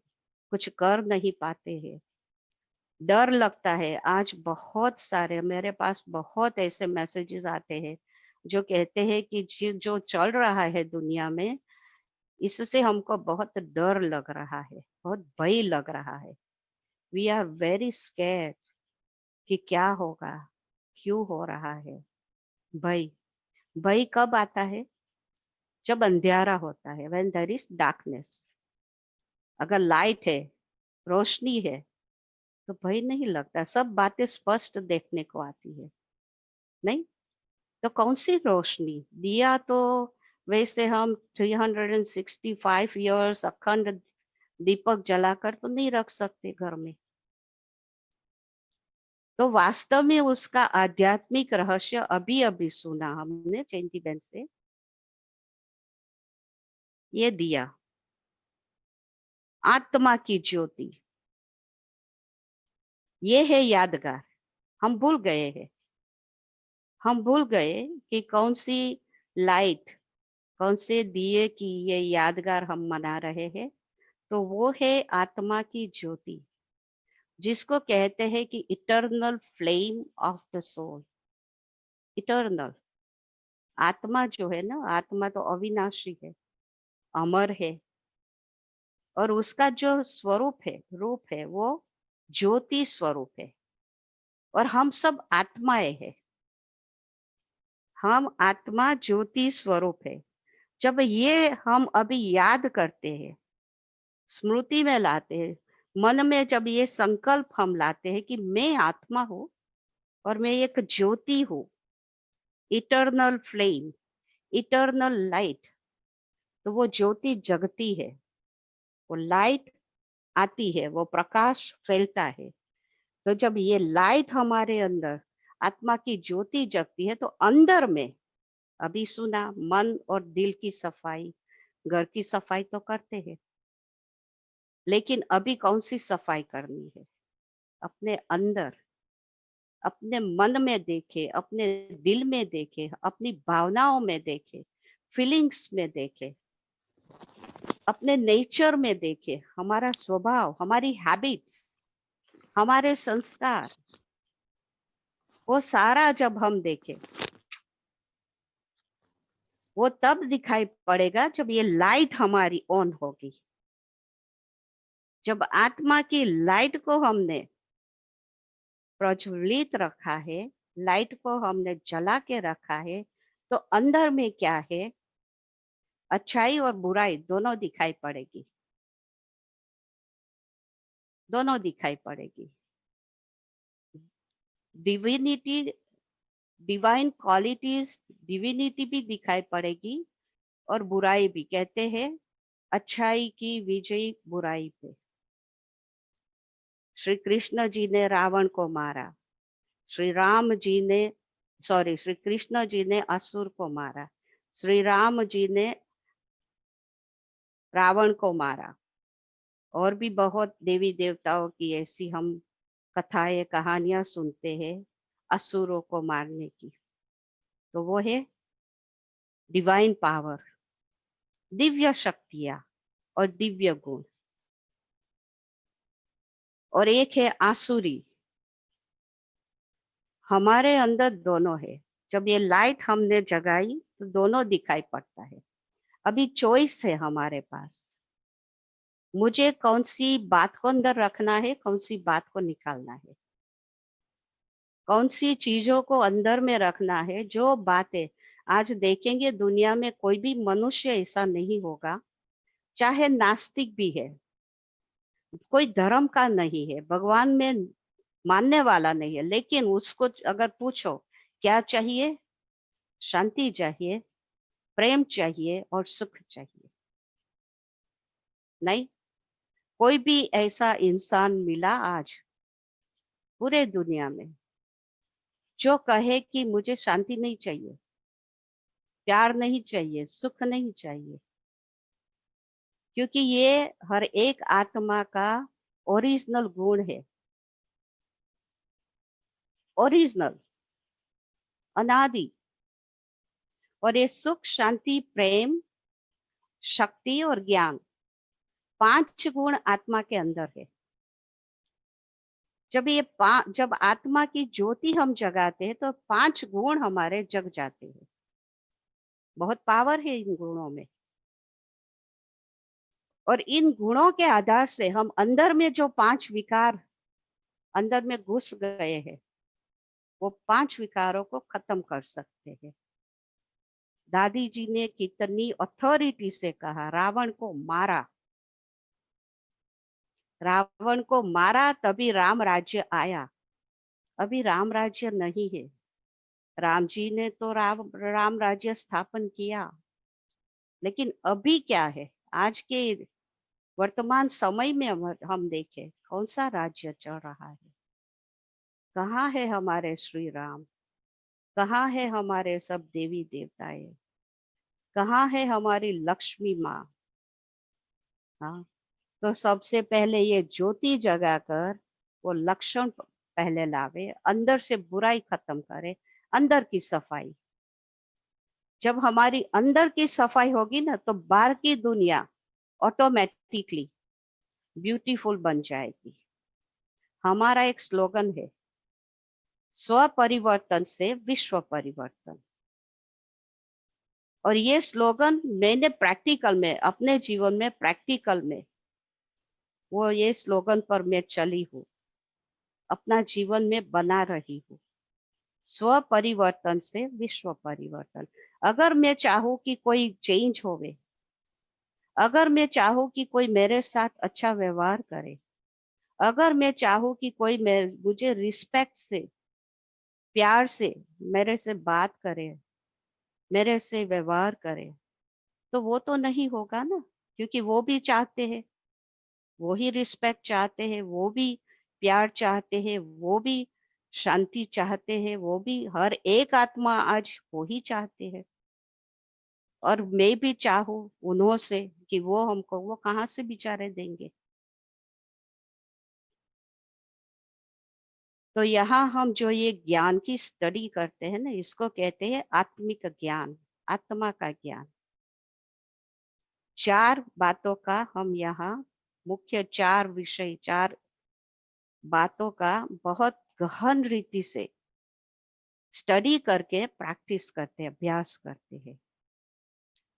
कुछ कर नहीं पाते हैं, डर लगता है। आज बहुत सारे मेरे पास बहुत ऐसे मैसेजेस आते हैं जो कहते हैं कि जो चल रहा है दुनिया में, इससे हमको बहुत डर लग रहा है, बहुत भय लग रहा है। वी आर वेरी स्कैर्ड कि क्या होगा, क्यों हो रहा है। भय, भय कब आता है? जब अंधियारा होता है, व्हेन देयर इज डार्कनेस। अगर लाइट है, रोशनी है, तो भय नहीं लगता, सब बातें स्पष्ट देखने को आती है, नहीं? तो कौन सी रोशनी? दिया तो वैसे हम 365 इयर्स अखंड दीपक जलाकर तो नहीं रख सकते घर में। तो वास्तव में उसका आध्यात्मिक रहस्य अभी अभी सुना हमने जयंती बहन से। ये दिया आत्मा की ज्योति, ये है यादगार। हम भूल गए हैं, हम भूल गए कि कौन सी लाइट, कौन से दिए की ये यादगार हम मना रहे हैं। तो वो है आत्मा की ज्योति, जिसको कहते हैं कि eternal flame of the soul. Eternal आत्मा जो है ना, आत्मा तो अविनाशी है, अमर है, और उसका जो स्वरूप है, रूप है, वो ज्योति स्वरूप है। और हम सब आत्माएं हैं, हम आत्मा ज्योति स्वरूप है। जब ये हम अभी याद करते हैं, स्मृति में लाते हैं, मन में जब ये संकल्प हम लाते हैं कि मैं आत्मा हूं और मैं एक ज्योति हूं, इटर्नल फ्लेम, इटर्नल लाइट, तो वो ज्योति जगती है, वो लाइट आती है, वो प्रकाश फैलता है। तो जब ये लाइट हमारे अंदर आत्मा की ज्योति जगती है, तो अंदर में अभी सुना मन और दिल की सफाई, घर की सफाई तो करते हैं, लेकिन अभी कौन सी सफाई करनी है? अपने अंदर, अपने मन में देखे, अपने दिल में देखे, अपनी भावनाओं में देखे, फीलिंग्स में देखे, अपने नेचर में देखे, हमारा स्वभाव, हमारी हैबिट्स, हमारे संस्कार, वो सारा जब हम देखें, वो तब दिखाई पड़ेगा जब ये लाइट हमारी ऑन होगी। जब आत्मा की लाइट को हमने प्रज्वलित रखा है, लाइट को हमने जला के रखा है, तो अंदर में क्या है? अच्छाई और बुराई दोनों दिखाई पड़ेगी, दोनों दिखाई पड़ेगी। डिविनिटी, डिवाइन क्वालिटीज, डिविनिटी भी दिखाई पड़ेगी, और बुराई भी। कहते हैं अच्छाई की विजय बुराई पे। श्री कृष्ण जी ने रावण को मारा, श्री राम जी ने, सॉरी, श्री कृष्ण जी ने असुर को मारा, श्री राम जी ने रावण को मारा, और भी बहुत देवी देवताओं की ऐसी हम कथाएं, कहानियां सुनते हैं असुरों को मारने की। तो वो है डिवाइन पावर, दिव्य शक्तियां और दिव्य गुण। और एक है आसुरी, हमारे अंदर दोनों है। जब ये लाइट हमने जगाई तो दोनों दिखाई पड़ता है। अभी चॉइस है हमारे पास, मुझे कौन सी बात को अंदर रखना है, कौन सी बात को निकालना है, कौन सी चीजों को अंदर में रखना है। जो बातें आज देखेंगे दुनिया में, कोई भी मनुष्य ऐसा नहीं होगा, चाहे नास्तिक भी है, कोई धर्म का नहीं है, भगवान में मानने वाला नहीं है, लेकिन उसको अगर पूछो क्या चाहिए? शांति चाहिए, प्रेम चाहिए और सुख चाहिए। नहीं, कोई भी ऐसा इंसान मिला आज पूरे दुनिया में जो कहे कि मुझे शांति नहीं चाहिए, प्यार नहीं चाहिए, सुख नहीं चाहिए? क्योंकि ये हर एक आत्मा का ओरिजिनल गुण है, ओरिजिनल, अनादि। और ये सुख, शांति, प्रेम, शक्ति और ज्ञान, 5 गुण आत्मा के अंदर है। जब ये जब आत्मा की ज्योति हम जगाते हैं तो 5 गुण हमारे जग जाते हैं। बहुत पावर है इन गुणों में। और इन गुणों के आधार से हम अंदर में जो 5 विकार अंदर में घुस गए हैं, वो 5 विकारों को खत्म कर सकते हैं। दादी जी ने कितनी अथॉरिटी से कहा, रावण को मारा, रावण को मारा तभी राम राज्य आया। अभी राम राज्य नहीं है, राम जी ने तो राम राज्य स्थापन किया, लेकिन अभी क्या है, आज के वर्तमान समय में हम देखें कौन सा राज्य चल रहा है। कहाँ है हमारे श्री राम, कहाँ है हमारे सब देवी देवताएं, कहाँ है हमारी लक्ष्मी माँ। हाँ, तो सबसे पहले ये ज्योति जगाकर वो लक्षण पहले लावे, अंदर से बुराई खत्म करे, अंदर की सफाई। जब हमारी अंदर की सफाई होगी ना, तो बाहर की दुनिया ऑटोमेटिकली ब्यूटीफुल बन जाएगी। हमारा एक स्लोगन है, स्व परिवर्तन से विश्व परिवर्तन। और ये स्लोगन मैंने प्रैक्टिकल में, अपने जीवन में प्रैक्टिकल में, वो ये स्लोगन पर मैं चली हूँ, अपना जीवन में बना रही हूँ। स्व परिवर्तन से विश्व परिवर्तन। अगर मैं चाहूँ कि कोई चेंज होवे, अगर मैं चाहूँ कि कोई मेरे साथ अच्छा व्यवहार करे, अगर मैं चाहूँ कि कोई मुझे रिस्पेक्ट से, प्यार से मेरे से बात करे, मेरे से व्यवहार करे, तो वो तो नहीं होगा ना, क्योंकि वो भी चाहते हैं, वो ही रिस्पेक्ट चाहते हैं, वो भी प्यार चाहते हैं, वो भी शांति चाहते हैं, वो भी हर एक आत्मा आज वो ही चाहते हैं। और मैं भी चाहूँ उन्हों से कि वो हमको, वो कहाँ से बेचारे देंगे। तो यहाँ हम जो ये ज्ञान की स्टडी करते हैं ना, इसको कहते हैं आत्मिक ज्ञान, आत्मा का ज्ञान। 4 बातों का हम यहाँ मुख्य 4 विषय, 4 बातों का बहुत गहन रीति से स्टडी करके प्रैक्टिस करते हैं, अभ्यास करते हैं।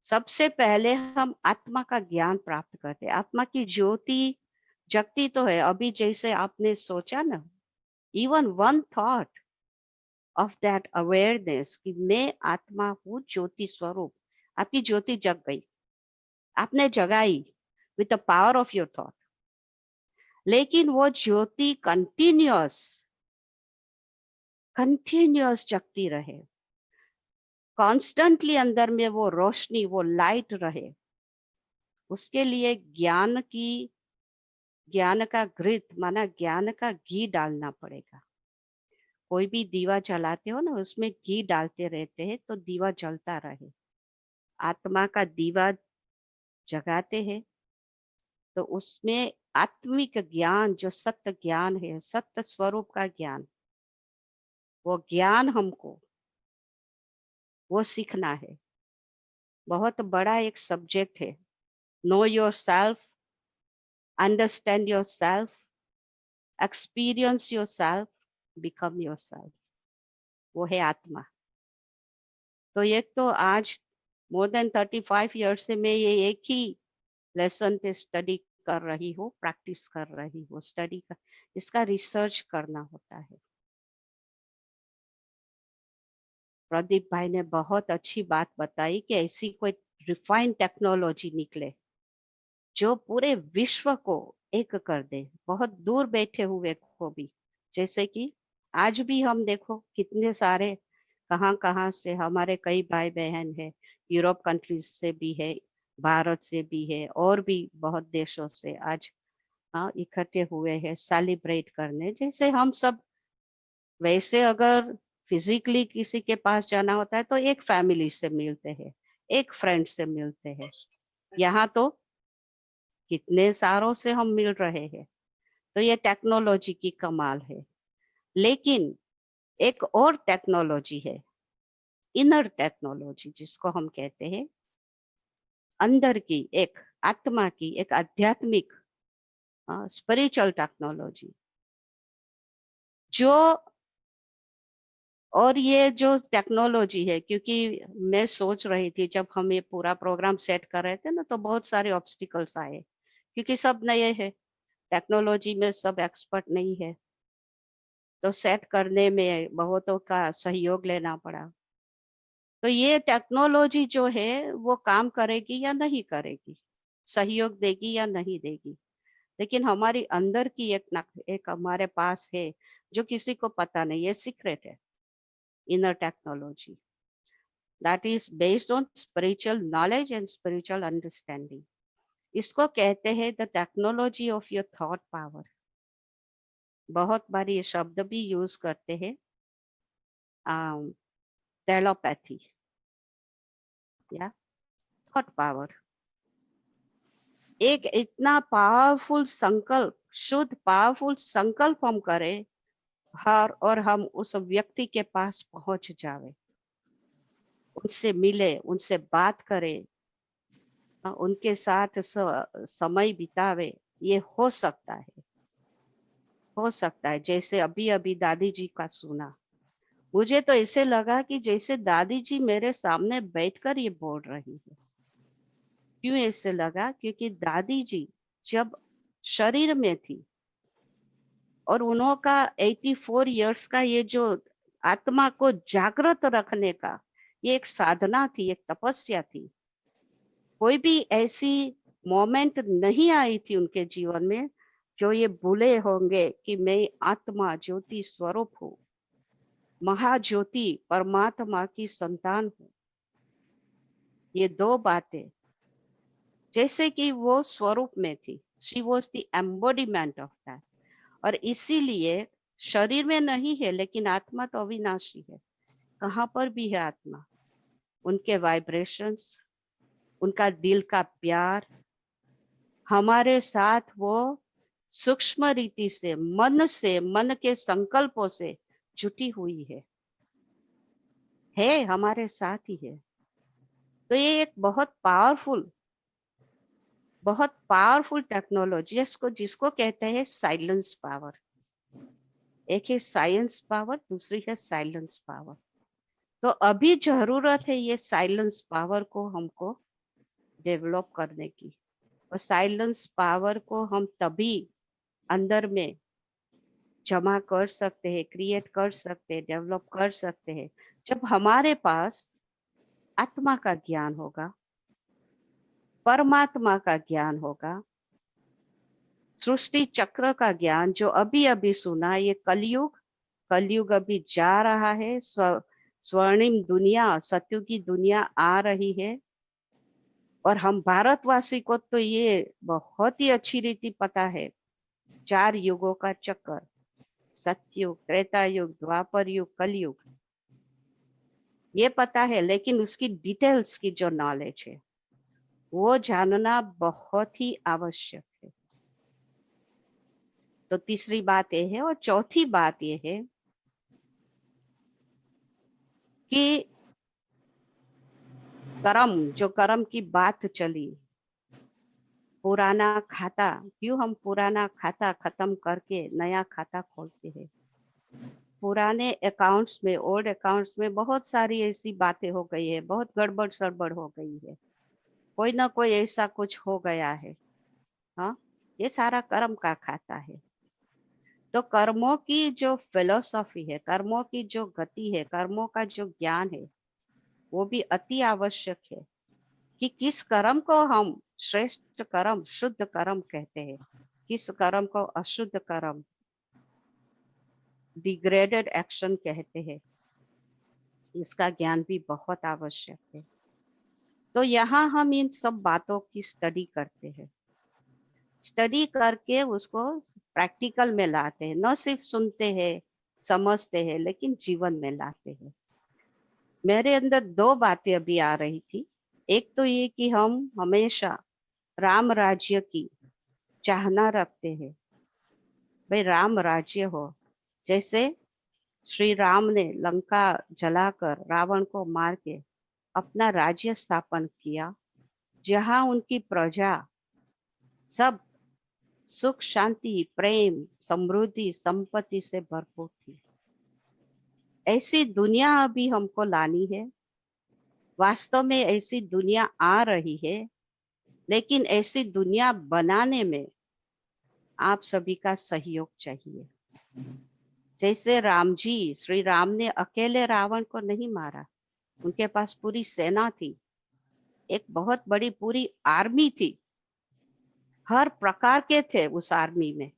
सबसे पहले हम आत्मा का ज्ञान प्राप्त करते हैं। आत्मा की ज्योति जगती तो है, अभी जैसे आपने सोचा ना, even one thought of that awareness कि मैं आत्मा हूँ, ज्योति स्वरूप, आपकी ज्योति जग गई, आपने जगाई with the power of your thought. लेकिन वो ज्योति कंटिन्यूअस जगती रहे, कॉन्स्टेंटली अंदर में वो रोशनी, वो लाइट रहे। उसके लिए ज्ञान का घृत माना ज्ञान का घी डालना पड़ेगा। कोई भी दीवा जलाते हो ना, उसमें घी डालते रहते हैं तो दीवा जलता रहे। आत्मा का दीवा जगाते हैं तो उसमें आत्मिक ज्ञान, जो सत्य ज्ञान है, सत्य स्वरूप का ज्ञान, वो ज्ञान हमको वो सीखना है। बहुत बड़ा एक सब्जेक्ट है, know your self, understand your self, experience your self, become your self. वो है आत्मा। तो एक तो आज मोर देन 35 ईयर्स से मैं ये एक ही लेसन पे स्टडी कर रही हूँ, प्रैक्टिस कर रही हूँ। स्टडी का, इसका रिसर्च करना होता है। प्रदीप भाई ने बहुत अच्छी बात बताई कि ऐसी कोई रिफाइंड टेक्नोलॉजी निकले जो पूरे विश्व को एक कर दे, बहुत दूर बैठे हुए को भी। जैसे कि आज भी हम देखो कितने सारे कहाँ कहाँ से हमारे कई भाई बहन है, यूरोप कंट्रीज से भी है, भारत से भी है, और भी बहुत देशों से आज इकट्ठे हुए हैं सेलिब्रेट करने। जैसे हम सब, वैसे अगर फिजिकली किसी के पास जाना होता है तो एक फैमिली से मिलते हैं, एक फ्रेंड से मिलते हैं। यहाँ तो कितने सारों से हम मिल रहे हैं। तो ये टेक्नोलॉजी की कमाल है। लेकिन एक और टेक्नोलॉजी है, इनर टेक्नोलॉजी, जिसको हम कहते हैं अंदर की, एक आत्मा की, एक आध्यात्मिक स्पिरिचुअल टेक्नोलॉजी। जो और ये जो टेक्नोलॉजी है, क्योंकि मैं सोच रही थी जब हम ये पूरा प्रोग्राम सेट कर रहे थे ना, तो बहुत सारे ऑब्स्टिकल्स आए, क्योंकि सब नए हैं, टेक्नोलॉजी में सब एक्सपर्ट नहीं है, तो सेट करने में बहुतों का सहयोग लेना पड़ा। तो ये टेक्नोलॉजी जो है वो काम करेगी या नहीं करेगी, सहयोग देगी या नहीं देगी। लेकिन हमारी अंदर की एक हमारे पास है जो किसी को पता नहीं है, सीक्रेट है। inner technology that is based on spiritual knowledge and spiritual understanding. इसको कहते हैं the technology of your thought power. बहुत बार ये शब्द भी यूज करते हैं, टेलोपैथी या थॉट पावर। एक इतना पावरफुल संकल्प, शुद्ध पावरफुल संकल्प हम करें और हम उस व्यक्ति के पास पहुंच जावे, उनसे मिले, उनसे बात करें, उनके साथ समय बितावे, ये हो सकता है, हो सकता है। जैसे अभी अभी दादी जी का सुना, मुझे तो ऐसे लगा कि जैसे दादी जी मेरे सामने बैठकर ये बोल रही है। क्यों ऐसे लगा? क्योंकि दादी जी जब शरीर में थी और उनका 84 इयर्स का ये जो आत्मा को जागृत रखने का ये एक साधना थी, एक तपस्या थी। कोई भी ऐसी मोमेंट नहीं आई थी उनके जीवन में जो ये भूले होंगे कि मैं आत्मा ज्योति स्वरूप हूँ, महाज्योति परमात्मा की संतान हूँ। ये दो बातें जैसे कि वो स्वरूप में थी, she was the embodiment of that. और इसीलिए शरीर में नहीं है, लेकिन आत्मा तो अविनाशी है। कहाँ पर भी है आत्मा, उनके वाइब्रेशंस, उनका दिल का प्यार हमारे साथ वो सूक्ष्म रीति से, मन के संकल्पों से जुटी हुई है हमारे साथ ही है। तो ये एक बहुत पावरफुल टेक्नोलॉजी जिसको कहते हैं साइलेंस पावर। एक है साइंस पावर, दूसरी है साइलेंस पावर। तो अभी जरूरत है ये साइलेंस पावर को हमको डेवलप करने की। और साइलेंस पावर को हम तभी अंदर में जमा कर सकते हैं, क्रिएट कर सकते हैं, डेवलप कर सकते हैं जब हमारे पास आत्मा का ज्ञान होगा, परमात्मा का ज्ञान होगा, सृष्टि चक्र का ज्ञान जो अभी अभी सुना। ये कलयुग अभी जा रहा है, स्वर्णिम दुनिया, सत्युगी दुनिया आ रही है। और हम भारतवासी को तो ये बहुत ही अच्छी रीति पता है, 4 युगों का चक्कर, सतयुग, त्रेता युग, द्वापर युग, कलयुग, ये पता है। लेकिन उसकी डिटेल्स की जो नॉलेज है वो जानना बहुत ही आवश्यक है। तो तीसरी बात ये है। और चौथी बात ये है कि कर्म की बात चली, पुराना खाता, क्यों हम पुराना खाता खत्म करके नया खाता खोलते हैं? पुराने अकाउंट्स में, ओल्ड अकाउंट्स में बहुत सारी ऐसी बातें हो गई है, बहुत गड़बड़ सड़बड़ हो गई है, कोई ना कोई ऐसा कुछ हो गया है। हाँ, ये सारा कर्म का खाता है। तो कर्मों की जो फिलोसॉफी है, कर्मों की जो गति है, कर्मों का जो ज्ञान है, वो भी अति आवश्यक है कि किस कर्म को हम श्रेष्ठ कर्म, शुद्ध कर्म कहते हैं, किस कर्म को अशुद्ध कर्म, डिग्रेडेड एक्शन कहते हैं। इसका ज्ञान भी बहुत आवश्यक है। तो यहाँ हम इन सब बातों की स्टडी करते हैं, स्टडी करके उसको प्रैक्टिकल में लाते हैं। न सिर्फ सुनते हैं, समझते हैं, लेकिन जीवन में लाते हैं। मेरे अंदर 2 बातें अभी आ रही थी। एक तो ये कि हम हमेशा राम राज्य की चाहना रखते हैं, भाई राम राज्य हो। जैसे श्री राम ने लंका जलाकर रावण को मार के अपना राज्य स्थापन किया, जहां उनकी प्रजा सब सुख, शांति, प्रेम, समृद्धि, संपत्ति से भरपूर थी। ऐसी दुनिया अभी हमको लानी है। वास्तव में ऐसी दुनिया आ रही है, लेकिन ऐसी दुनिया बनाने में आप सभी का सहयोग चाहिए। जैसे राम जी, श्री राम ने अकेले रावण को नहीं मारा, उनके पास पूरी सेना थी, एक बहुत बड़ी पूरी आर्मी थी, हर प्रकार के थे उस आर्मी में,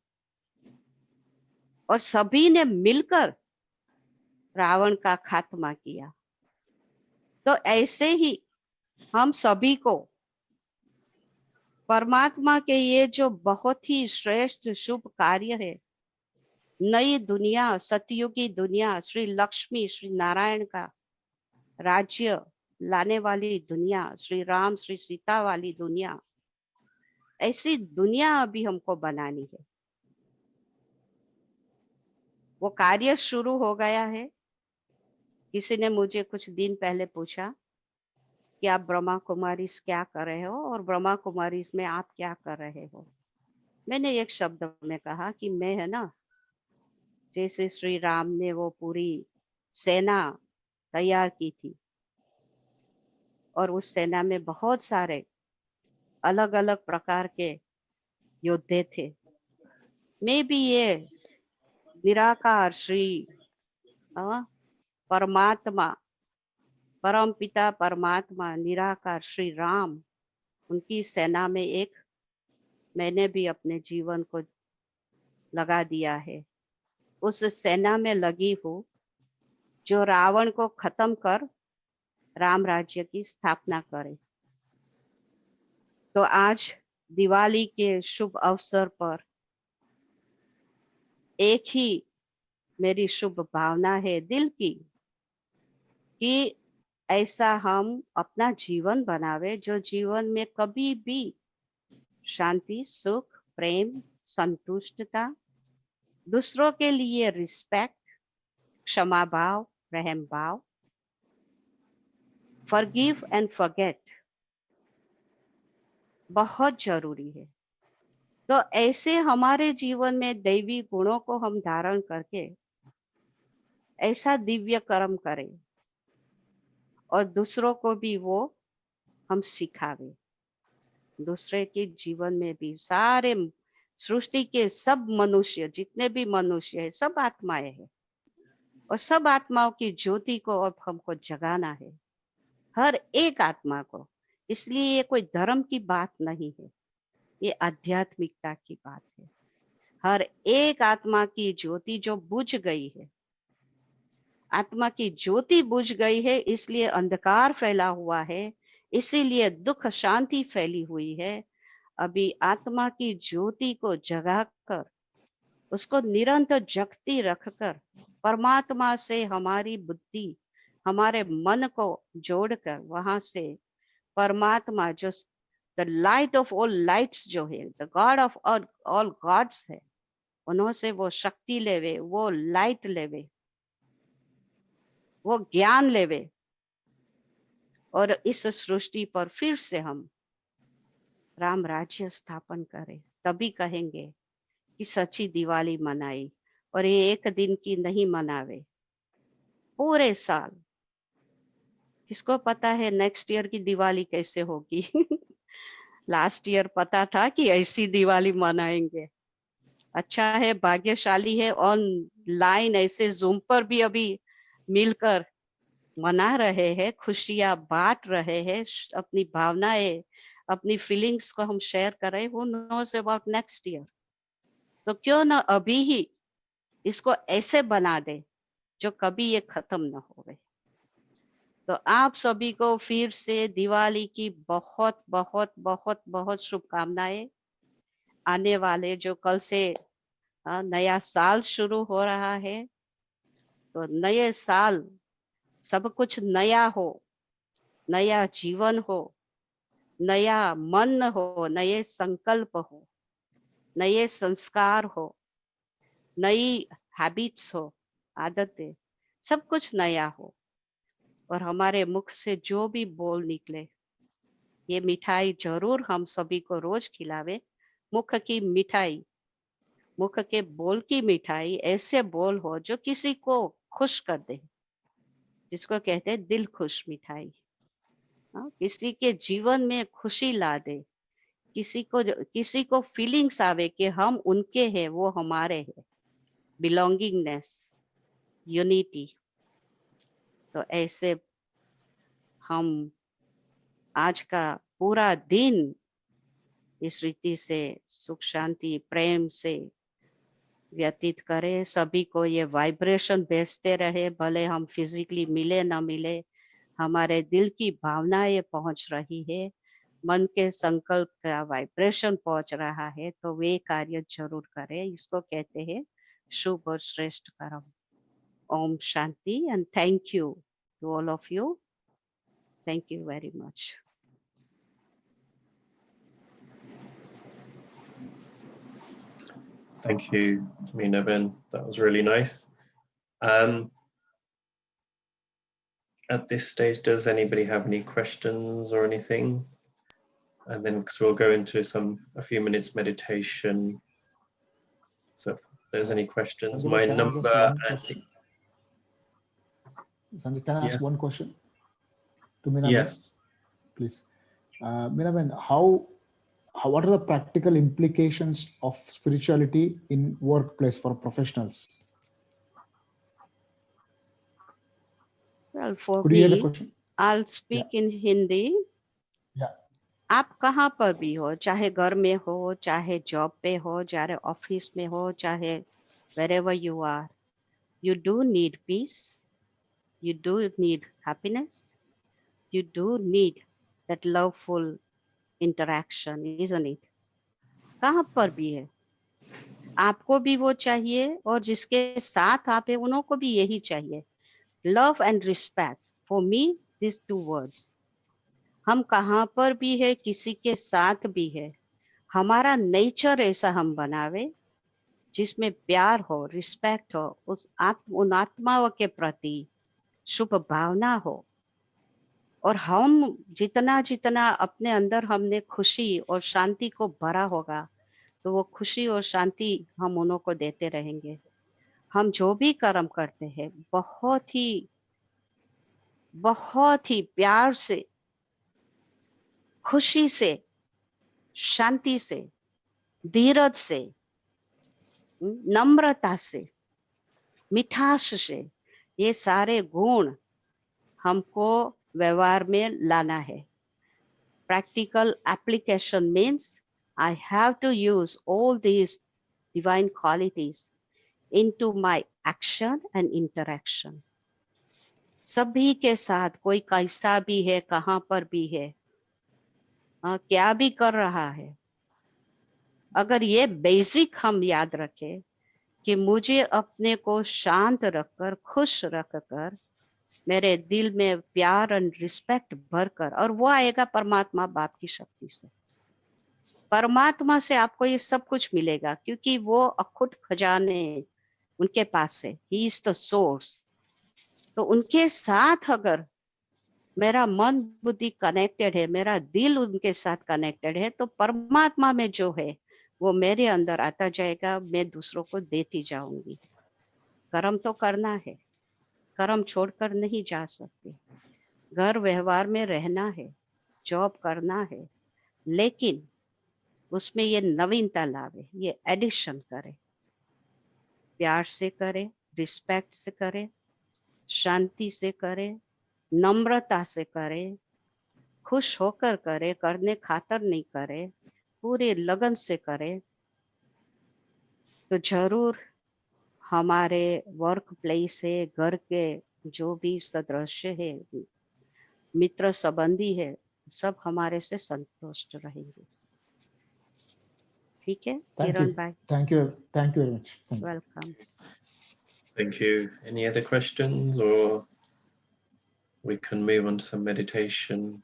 और सभी ने मिलकर रावण का खात्मा किया। तो ऐसे ही हम सभी को परमात्मा के ये जो बहुत ही श्रेष्ठ शुभ कार्य है, नई दुनिया, सतयुगी दुनिया, श्री लक्ष्मी श्री नारायण का राज्य लाने वाली दुनिया, श्री राम श्री सीता वाली दुनिया, ऐसी दुनिया अभी हमको बनानी है। वो कार्य शुरू हो गया है। किसी ने मुझे कुछ दिन पहले पूछा कि आप ब्रह्मा कुमारी क्या कर रहे हो और ब्रह्मा कुमारी में आप क्या कर रहे हो। मैंने एक शब्द में कहा कि मैं है ना, जैसे श्री राम ने वो पूरी सेना तैयार की थी और उस सेना में बहुत सारे अलग अलग प्रकार के योद्धे थे, मैं भी ये निराकार श्री परमात्मा, परम पिता परमात्मा निराकार श्री राम, उनकी सेना में एक मैंने भी अपने जीवन को लगा दिया है। उस सेना में लगी हूँ जो रावण को खत्म कर राम राज्य की स्थापना करे। तो आज दिवाली के शुभ अवसर पर एक ही मेरी शुभ भावना है दिल की कि ऐसा हम अपना जीवन बनावे जो जीवन में कभी भी शांति, सुख, प्रेम, संतुष्टता, दूसरों के लिए रिस्पेक्ट, क्षमा भाव, रहम भाव, फॉरगिव एंड फॉरगेट बहुत जरूरी है। तो ऐसे हमारे जीवन में दैवी गुणों को हम धारण करके ऐसा दिव्य कर्म करें और दूसरों को भी वो हम सिखावे। दूसरे के जीवन में भी सारे सृष्टि के सब मनुष्य, जितने भी मनुष्य है, सब आत्माएं हैं और सब आत्माओं की ज्योति को अब हमको जगाना है, हर एक आत्मा को। इसलिए ये कोई धर्म की बात नहीं है, ये आध्यात्मिकता की बात है। हर एक आत्मा की ज्योति जो बुझ गई है, आत्मा की ज्योति बुझ गई है, इसलिए अंधकार फैला हुआ है, इसीलिए दुख शांति फैली हुई है। अभी आत्मा की ज्योति को जगाकर उसको निरंतर जगती रखकर परमात्मा से हमारी बुद्धि, हमारे मन को जोड़कर वहां से परमात्मा जो the light of all lights जो है, the god of all gods है, उन्हों से वो शक्ति लेवे, वो लाइट लेवे, वो ज्ञान लेवे और इस सृष्टि पर फिर से हम राम राज्य स्थापन करें। तभी कहेंगे कि सच्ची दिवाली मनाई। और ये एक दिन की नहीं मनावे, पूरे साल। किसको पता है नेक्स्ट ईयर की दिवाली कैसे होगी। लास्ट ईयर पता था कि ऐसी दिवाली मनाएंगे। अच्छा है, भाग्यशाली है, ऑनलाइन ऐसे जूम पर भी अभी मिलकर मना रहे हैं, खुशियां बांट रहे हैं, अपनी भावनाएं, अपनी फीलिंग्स को हम शेयर कर रहे हैं। Who knows about next year? तो क्यों ना अभी ही इसको ऐसे बना दे जो कभी ये खत्म ना होवे। तो आप सभी को फिर से दिवाली की बहुत बहुत बहुत बहुत शुभकामनाएं। आने वाले जो कल से नया साल शुरू हो रहा है, तो नए साल सब कुछ नया हो, नया जीवन हो, नया मन हो, नए संकल्प हो, नए संस्कार हो, नई हैबिट्स हो, आदतें, सब कुछ नया हो। और हमारे मुख से जो भी बोल निकले, ये मिठाई जरूर हम सभी को रोज खिलावे। मुख की मिठाई, मुख के बोल की मिठाई, ऐसे बोल हो जो किसी को खुश कर दे, जिसको कहते हैं दिल खुश मिठाई। किसी के जीवन में खुशी ला दे, किसी को फीलिंग्स आवे कि हम उनके हैं, वो हमारे हैं, बिलोंगिंगनेस, यूनिटी। तो ऐसे हम आज का पूरा दिन इस रीति से सुख शांति प्रेम से व्यतीत करें, सभी को ये वाइब्रेशन भेजते रहे, भले हम फिजिकली मिले ना मिले, हमारे दिल की भावना ये पहुंच रही है, मन के संकल्प का वाइब्रेशन पहुंच रहा है, तो वे कार्य जरूर करें। इसको कहते हैं शुभ और श्रेष्ठ कर्म। Om Shanti and thank you to all of you. Thank you very much. Thank you, Meena Ben. That was really nice. At this stage, does anybody have any questions or anything? And then, because we'll go into a few minutes meditation. So if there's any questions, Sanjay, my can I ask just number. one question? Sanjay, can I ask Yes. one question to Meena Ben? Yes. Please. Meena Ben, what are the practical implications of spirituality in workplace for professionals? Well, for Could you hear the me, question? I'll speak in Hindi. Yeah. आप कहाँ पर भी हो, चाहे घर में हो, चाहे जॉब पे हो, चाहे ऑफिस में हो, चाहे wherever you are, you do need peace, you do need happiness, you do need that loveful interaction, isn't it? कहाँ पर भी है, आपको भी वो चाहिए और जिसके साथ आप है उन्हों को भी यही चाहिए। Love and respect, for me this two words. हम कहाँ पर भी है, किसी के साथ भी है, हमारा नेचर ऐसा हम बनावे जिसमें प्यार हो, रिस्पेक्ट हो, उन आत्माओं के प्रति शुभ भावना हो, और हम जितना जितना अपने अंदर हमने खुशी और शांति को भरा होगा, तो वो खुशी और शांति हम उन्हों को देते रहेंगे। हम जो भी कर्म करते हैं बहुत ही प्यार से, खुशी से, शांति से, धीरज से, नम्रता से, मिठास से, ये सारे गुण हमको व्यवहार में लाना है। Practical application means I have to use all these divine qualities into my action and interaction. सभी के साथ, कोई कैसा भी है, कहाँ पर भी है, क्या भी कर रहा है, अगर ये बेसिक हम याद रखें कि मुझे अपने को शांत रखकर, खुश रखकर, मेरे दिल में प्यार एंड रिस्पेक्ट भरकर, और वो आएगा परमात्मा बाप की शक्ति से। परमात्मा से आपको ये सब कुछ मिलेगा, क्योंकि वो अखुट खजाने उनके पास है, ही इज द सोर्स। तो उनके साथ अगर मेरा मन बुद्धि कनेक्टेड है, मेरा दिल उनके साथ कनेक्टेड है, तो परमात्मा में जो है वो मेरे अंदर आता जाएगा, मैं दूसरों को देती जाऊंगी। कर्म तो करना है, कर्म छोड़कर नहीं जा सकते। घर व्यवहार में रहना है, जॉब करना है, लेकिन उसमें ये नवीनता लावे, ये एडिशन करे, प्यार से करे, रिस्पेक्ट से करे, शांति से करे, नम्रता से करे, खुश होकर करे, करने खातर नहीं करे, पूरे लगन से करे, तो जरूर हमारे वर्क प्लेस है, घर के जो भी सदस्य है, मित्र संबंधी है, सब हमारे से संतुष्ट रहेंगे। ठीक है, किरण भाई, Thank you very much. Thank you. Welcome. Thank you. Any other questions, or we can move on to some meditation?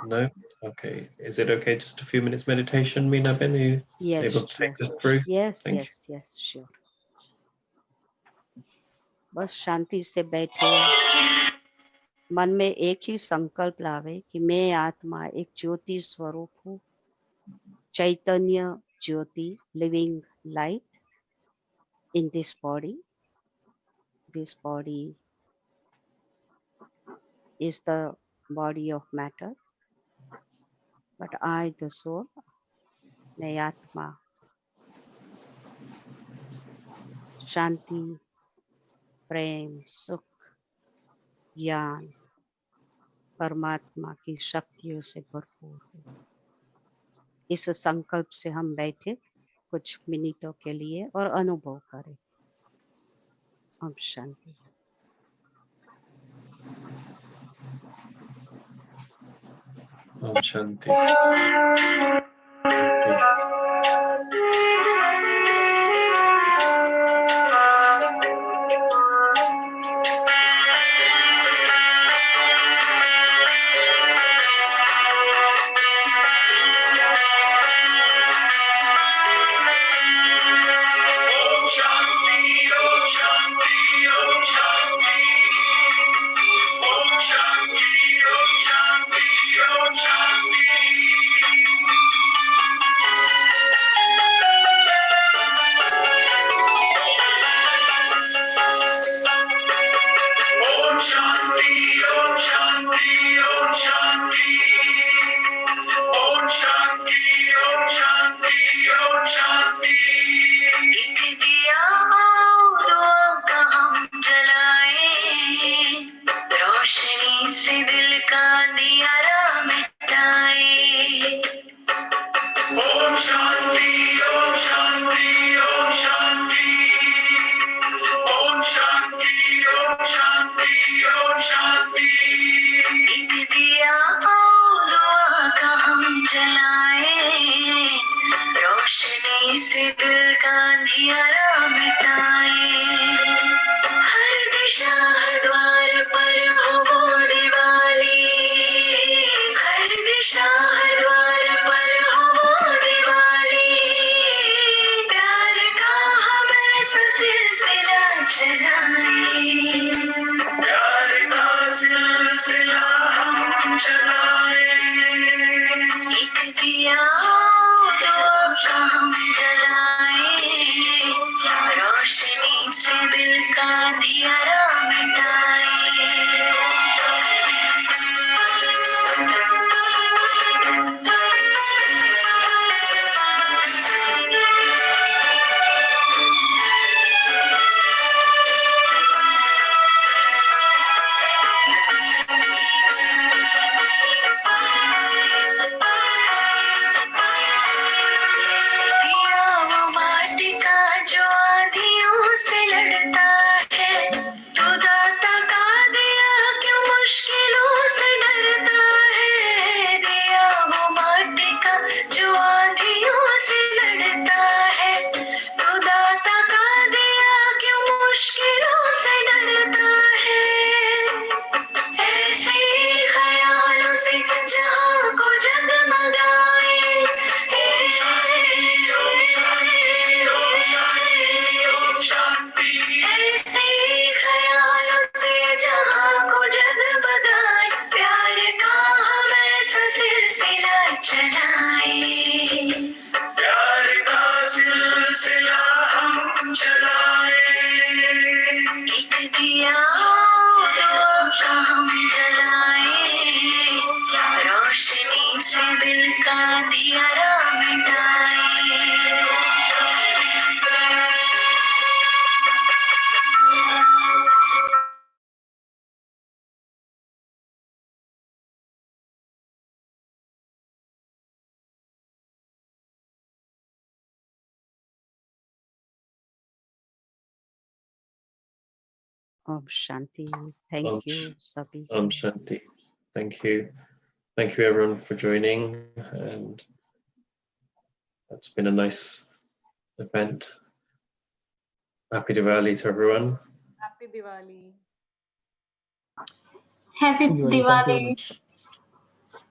No? Okay. Is it okay just a few minutes meditation, Meena Ben? Are you able to take us through? Yes, Thank yes, yes, sure. बस शांति से बैठे, मन में एक ही संकल्प लावे कि मैं आत्मा एक ज्योति स्वरूप हूँ, चैतन्य ज्योति, living light in this body. This body is the body of matter, but I, the soul, मैं आत्मा, शांति, प्रेम, सुख, ज्ञान, परमात्मा की शक्तियों से भरपूर हूँ। इस संकल्प से हम बैठे कुछ मिनटों के लिए और अनुभव करें। Om Shanti. Om Shanti. Thank you. Om Shanti. Thank you सभी Om को। Shanti. Thank you. Thank you everyone for joining, and it's been a nice event. Happy Diwali to everyone. Happy Diwali. Happy Thank you very Diwali. much.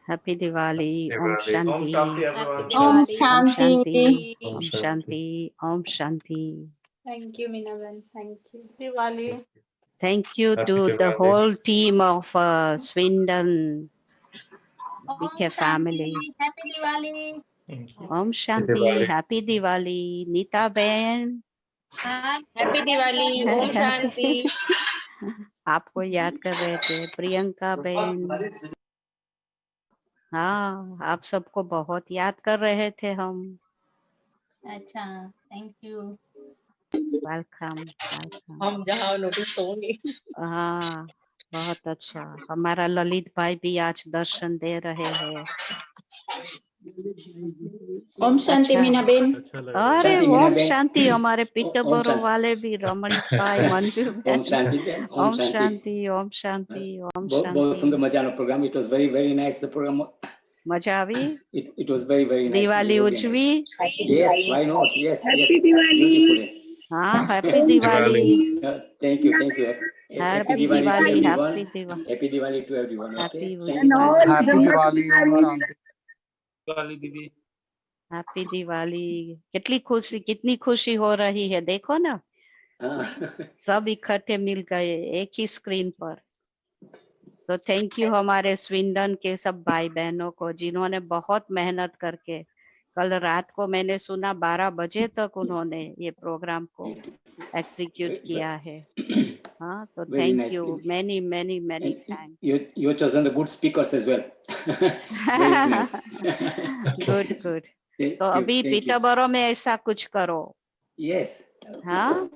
Happy Diwali. Om Diwali. Om Shanti. Shanti, Happy everyone. Om Diwali. Om Shanti. Shanti. Om Om Shanti. Shanti. Om Shanti. Thank you, Minavan. Thank you. Diwali. Thank you Happy to the Diwali. whole team of Swindon BK Om family. Shanti. Happy Diwali. Om Shanti. Diwali. Happy Diwali. Nita बहन Happy Diwali. Om Shanti. आपको याद कर रहे थे। प्रियंका बहन, हाँ आप सबको बहुत याद कर रहे थे हम। अच्छा, थैंक यू। Welcome welcome. हम जहाँ नोटिस होंगे। हाँ बहुत अच्छा। हमारा ललित भाई भी आज दर्शन दे रहे हैं। ओम शांति अच्छा। मीना बेन। अच्छा लगा। अरे शांति मीना ओम बेन। शांति, हमारे ओम पीटरबरो शांति। वाले भी, रमणीक भाई, मंजू ओम बहन। शांति बेन। ओम ओम शांति। शांति, ओम शांति, ओम बहुत सुंदर शांति। मजाનો programme. It was very very nice. The program. मजा આવી? It was very very nice. Diwali Very उजवी? nice. Yes, why not? Yes, yes. Beautifully. हाँ, happy Diwali. Thank you, thank you. Happy happy Diwali to Diwali, everyone. Happy Diwali, Happy Diwali to everyone. Okay. Happy Thank you. Diwali, happy Diwali, Om Shanti. Diwali दीदी। Happy Diwali. कितनी खुशी, कितनी खुशी हो रही है, देखो ना, सब इकट्ठे मिल गए एक ही स्क्रीन पर। तो थैंक यू हमारे स्विंडन के सब भाई बहनों को, जिन्होंने बहुत मेहनत करके, कल रात को मैंने सुना 12 बजे तक उन्होंने ये प्रोग्राम को एग्जीक्यूट किया है। हाँ, तो Very thank nice. You, many many many And thanks. you chosen the good speakers as well. Very nice. Good good. Thank तो you, अभी thank you. पीटरबरो में ऐसा कुछ करो। Yes. हाँ,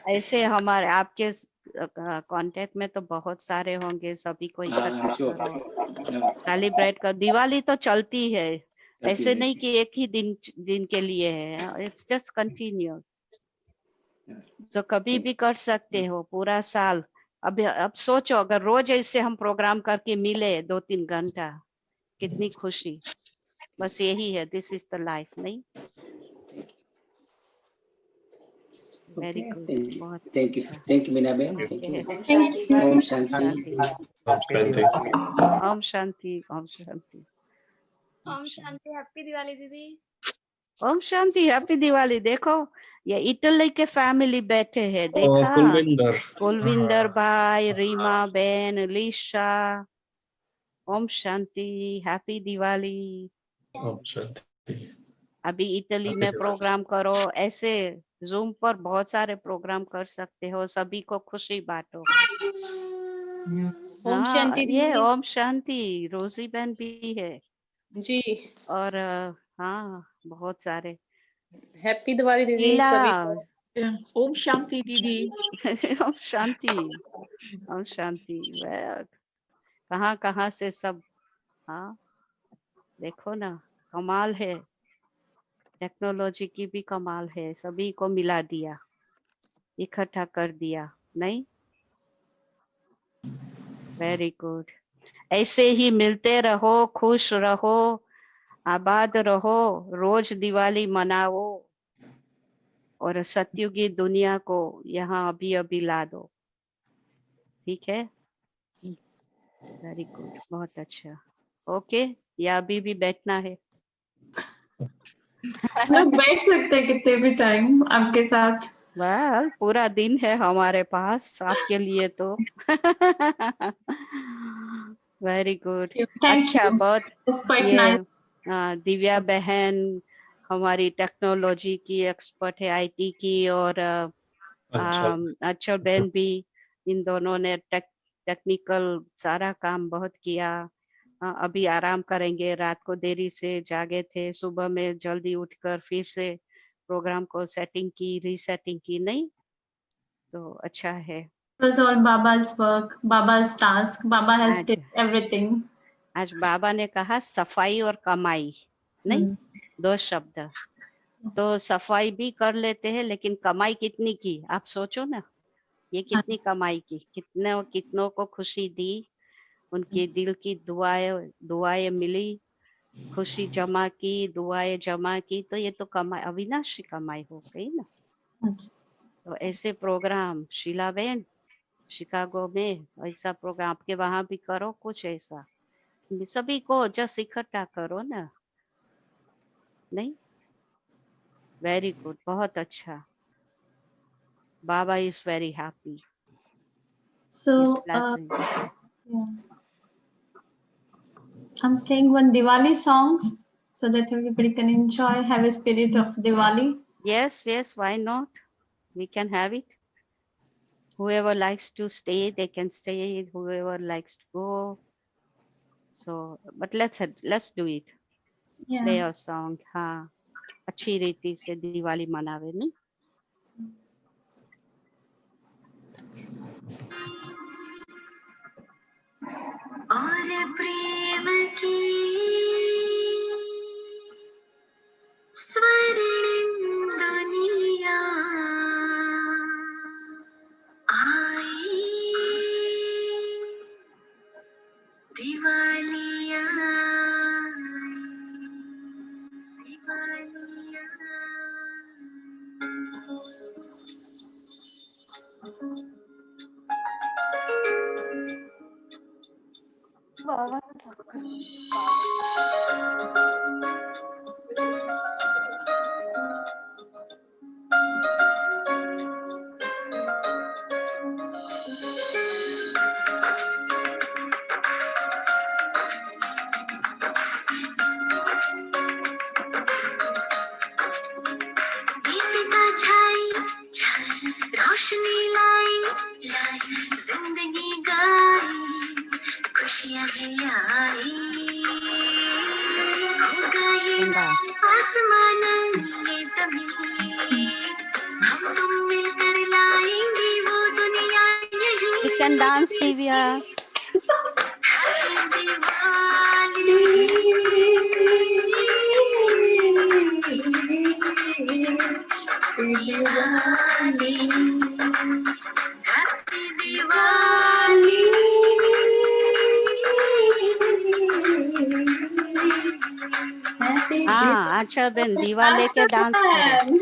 ऐसे हमारे आपके कांटेक्ट में तो बहुत सारे होंगे, सभी को इकट्ठा I'm sure. करो, सेलिब्रेट कर। दिवाली तो चलती है, ऐसे है। नहीं कि एक ही दिन के लिए है, इट्स जस्ट कंटिन्यूअस। तो कभी भी कर सकते हो, पूरा साल। अब सोचो, अगर रोज ऐसे हम प्रोग्राम करके मिले 2-3 घंटा, कितनी खुशी। बस यही है, दिस इज द लाइफ, नहीं? Very Okay. Good, Thank you. बहुत Thank you. अच्छा। Thank you, Meena Ben. Thank okay, you. Om Shanti. Om Shanti. Om Shanti, Om Shanti, Om Shanti. Happy Diwali दीदी। ओम शांति, हैप्पी दिवाली। देखो, ये इटली के फैमिली बैठे हैं, देखा? कुलविंदर। कुलविंदर भाई, रीमा बहन, लिशा। ओम शांति, हैप्पी दिवाली। ओम शांति। अभी इटली में प्रोग्राम करो, ऐसे जूम पर बहुत सारे प्रोग्राम कर सकते हो, सभी को खुशी बांटो। ओम हाँ, शांति ये दीदी। ओम शांति, रोजी बहन भी है, जी। और हाँ, बहुत सारे। हैप्पी दिवाली दीदी शीला, सभी को। ओम शांति दीदी। ओम शांति, ओम शांति। कहाँ कहाँ से सब। हाँ, देखो ना, कमाल है, टेक्नोलॉजी की भी कमाल है, सभी को मिला दिया, इकट्ठा कर दिया, नहीं? Very good. ऐसे ही मिलते रहो, खुश रहो, आबाद रहो, रोज दिवाली मनाओ, और सतयुगी दुनिया को यहाँ अभी अभी ला दो, ठीक है? वेरी गुड, बहुत अच्छा। ओके, या अभी भी बैठना है? लोग बैठ सकते हैं कितने भी टाइम आपके साथ। वेल, पूरा दिन है हमारे पास आपके लिए तो। वेरी गुड, अच्छा। बहुत ये दिव्या बहन हमारी टेक्नोलॉजी की एक्सपर्ट है, आईटी की, और अच्छा बहन भी, इन दोनों ने टेक्निकल सारा काम बहुत किया। अभी आराम करेंगे, रात को देरी से जागे थे, सुबह में जल्दी उठकर फिर से प्रोग्राम को सेटिंग की, रीसेटिंग की, नहीं? तो अच्छा है। It was all Baba's work, Baba's task. Baba has did everything. आज बाबा ने कहा सफाई और कमाई, नहीं? 2 शब्द। तो सफाई भी कर लेते हैं, लेकिन कमाई कितनी की, आप सोचो ना, ये कितनी कमाई की, कितनों को खुशी दी, उनकी दिल की दुआएं मिली, खुशी जमा की, दुआएं जमा की, तो ये तो कमाई, अविनाशी कमाई हो गई ना। तो ऐसे प्रोग्राम, शीला बहन, शिकागो में ऐसा प्रोग्राम आपके वहां भी करो, कुछ ऐसा, सभी को जस्ट इकट्ठा करो ना, नहीं? वेरी गुड, बहुत अच्छा। Baba is very happy. So I'm playing one Diwali song so that everybody can enjoy, have a spirit of Diwali. Yes, yes, why not? We can have it. Whoever likes to stay, they can stay. Whoever likes to go. So, but let's do it. Yeah. Play a song. हाँ, अच्छी रीति से दिवाली मनावे, नहीं? और प्रेम की दिवाली आई, दिवाली दीपिका छाई छाई, रोशनी लाई लाई, जिंदगी गाई, खुशियां ही आई, होगा ये आसमान ये जमीन, हम तुम मिलकर लाएंगे वो दुनिया यही। You can dance, Divya. Happy Diwali, Happy Diwali, हाँ अच्छा बहन, दीवा लेके डांस करो,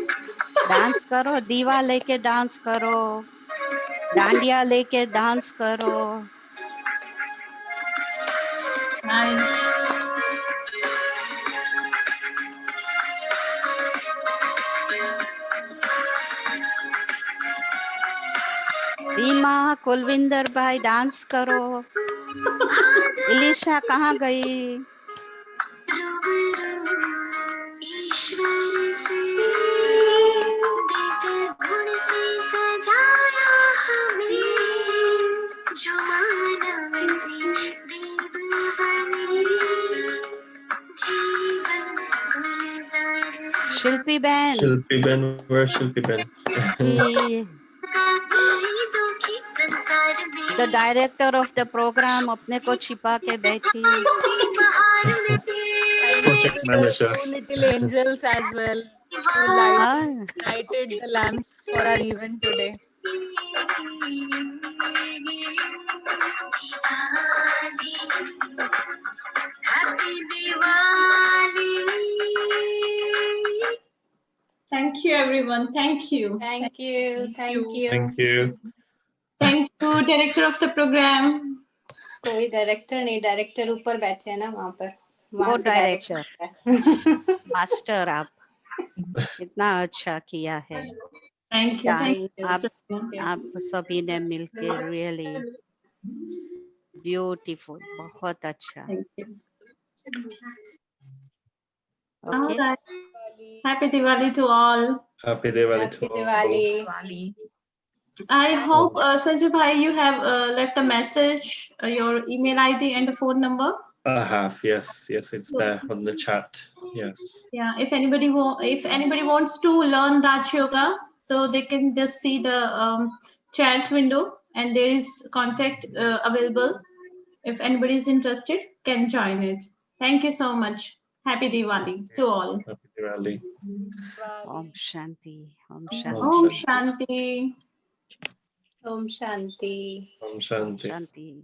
डांस करो, दीवा लेके डांस करो, डांडिया लेके डांस करो। रीमा, कुलविंदर भाई डांस करो। इलिशा कहाँ गई? ईश्वर से देकर गुण से सजाया हमें, जो मानव से देव बने, जीवन गुलजार शिल्पी बहन, Shilpi Ben, where's Shilpi Ben? दुखी संसार में, the director of the program अपने को छिपा के बैठी। Project manager. Two little angels as well who lighted the lamps for our event today. Happy Diwali. Thank you, everyone. Thank you. Thank you. Thank you. Thank you. Thank you, director of the program. कोई director नहीं, director ऊपर बैठे हैं ना वहाँ पर, वो वहाँ से डायरेक्टर direction मास्टर, आप इतना अच्छा किया है। Thank you. आप सभी ने मिलके रियली ब्यूटीफुल, बहुत अच्छा। All right. Happy Diwali to all. Happy Diwali to all. Diwali. I hope, Sanjay Bhai, you have left a message, your email ID and the phone number. I have, yes, it's there on the chat. Yes. Yeah, if anybody wants to learn Raj Yoga, so they can just see the chat window, and there is contact available. If anybody is interested, can join it. Thank you so much. Happy Diwali to all. Happy Diwali. Om Shanti, Om Om Shanti, Shanti. Om Shanti. Om Shanti. Shanti.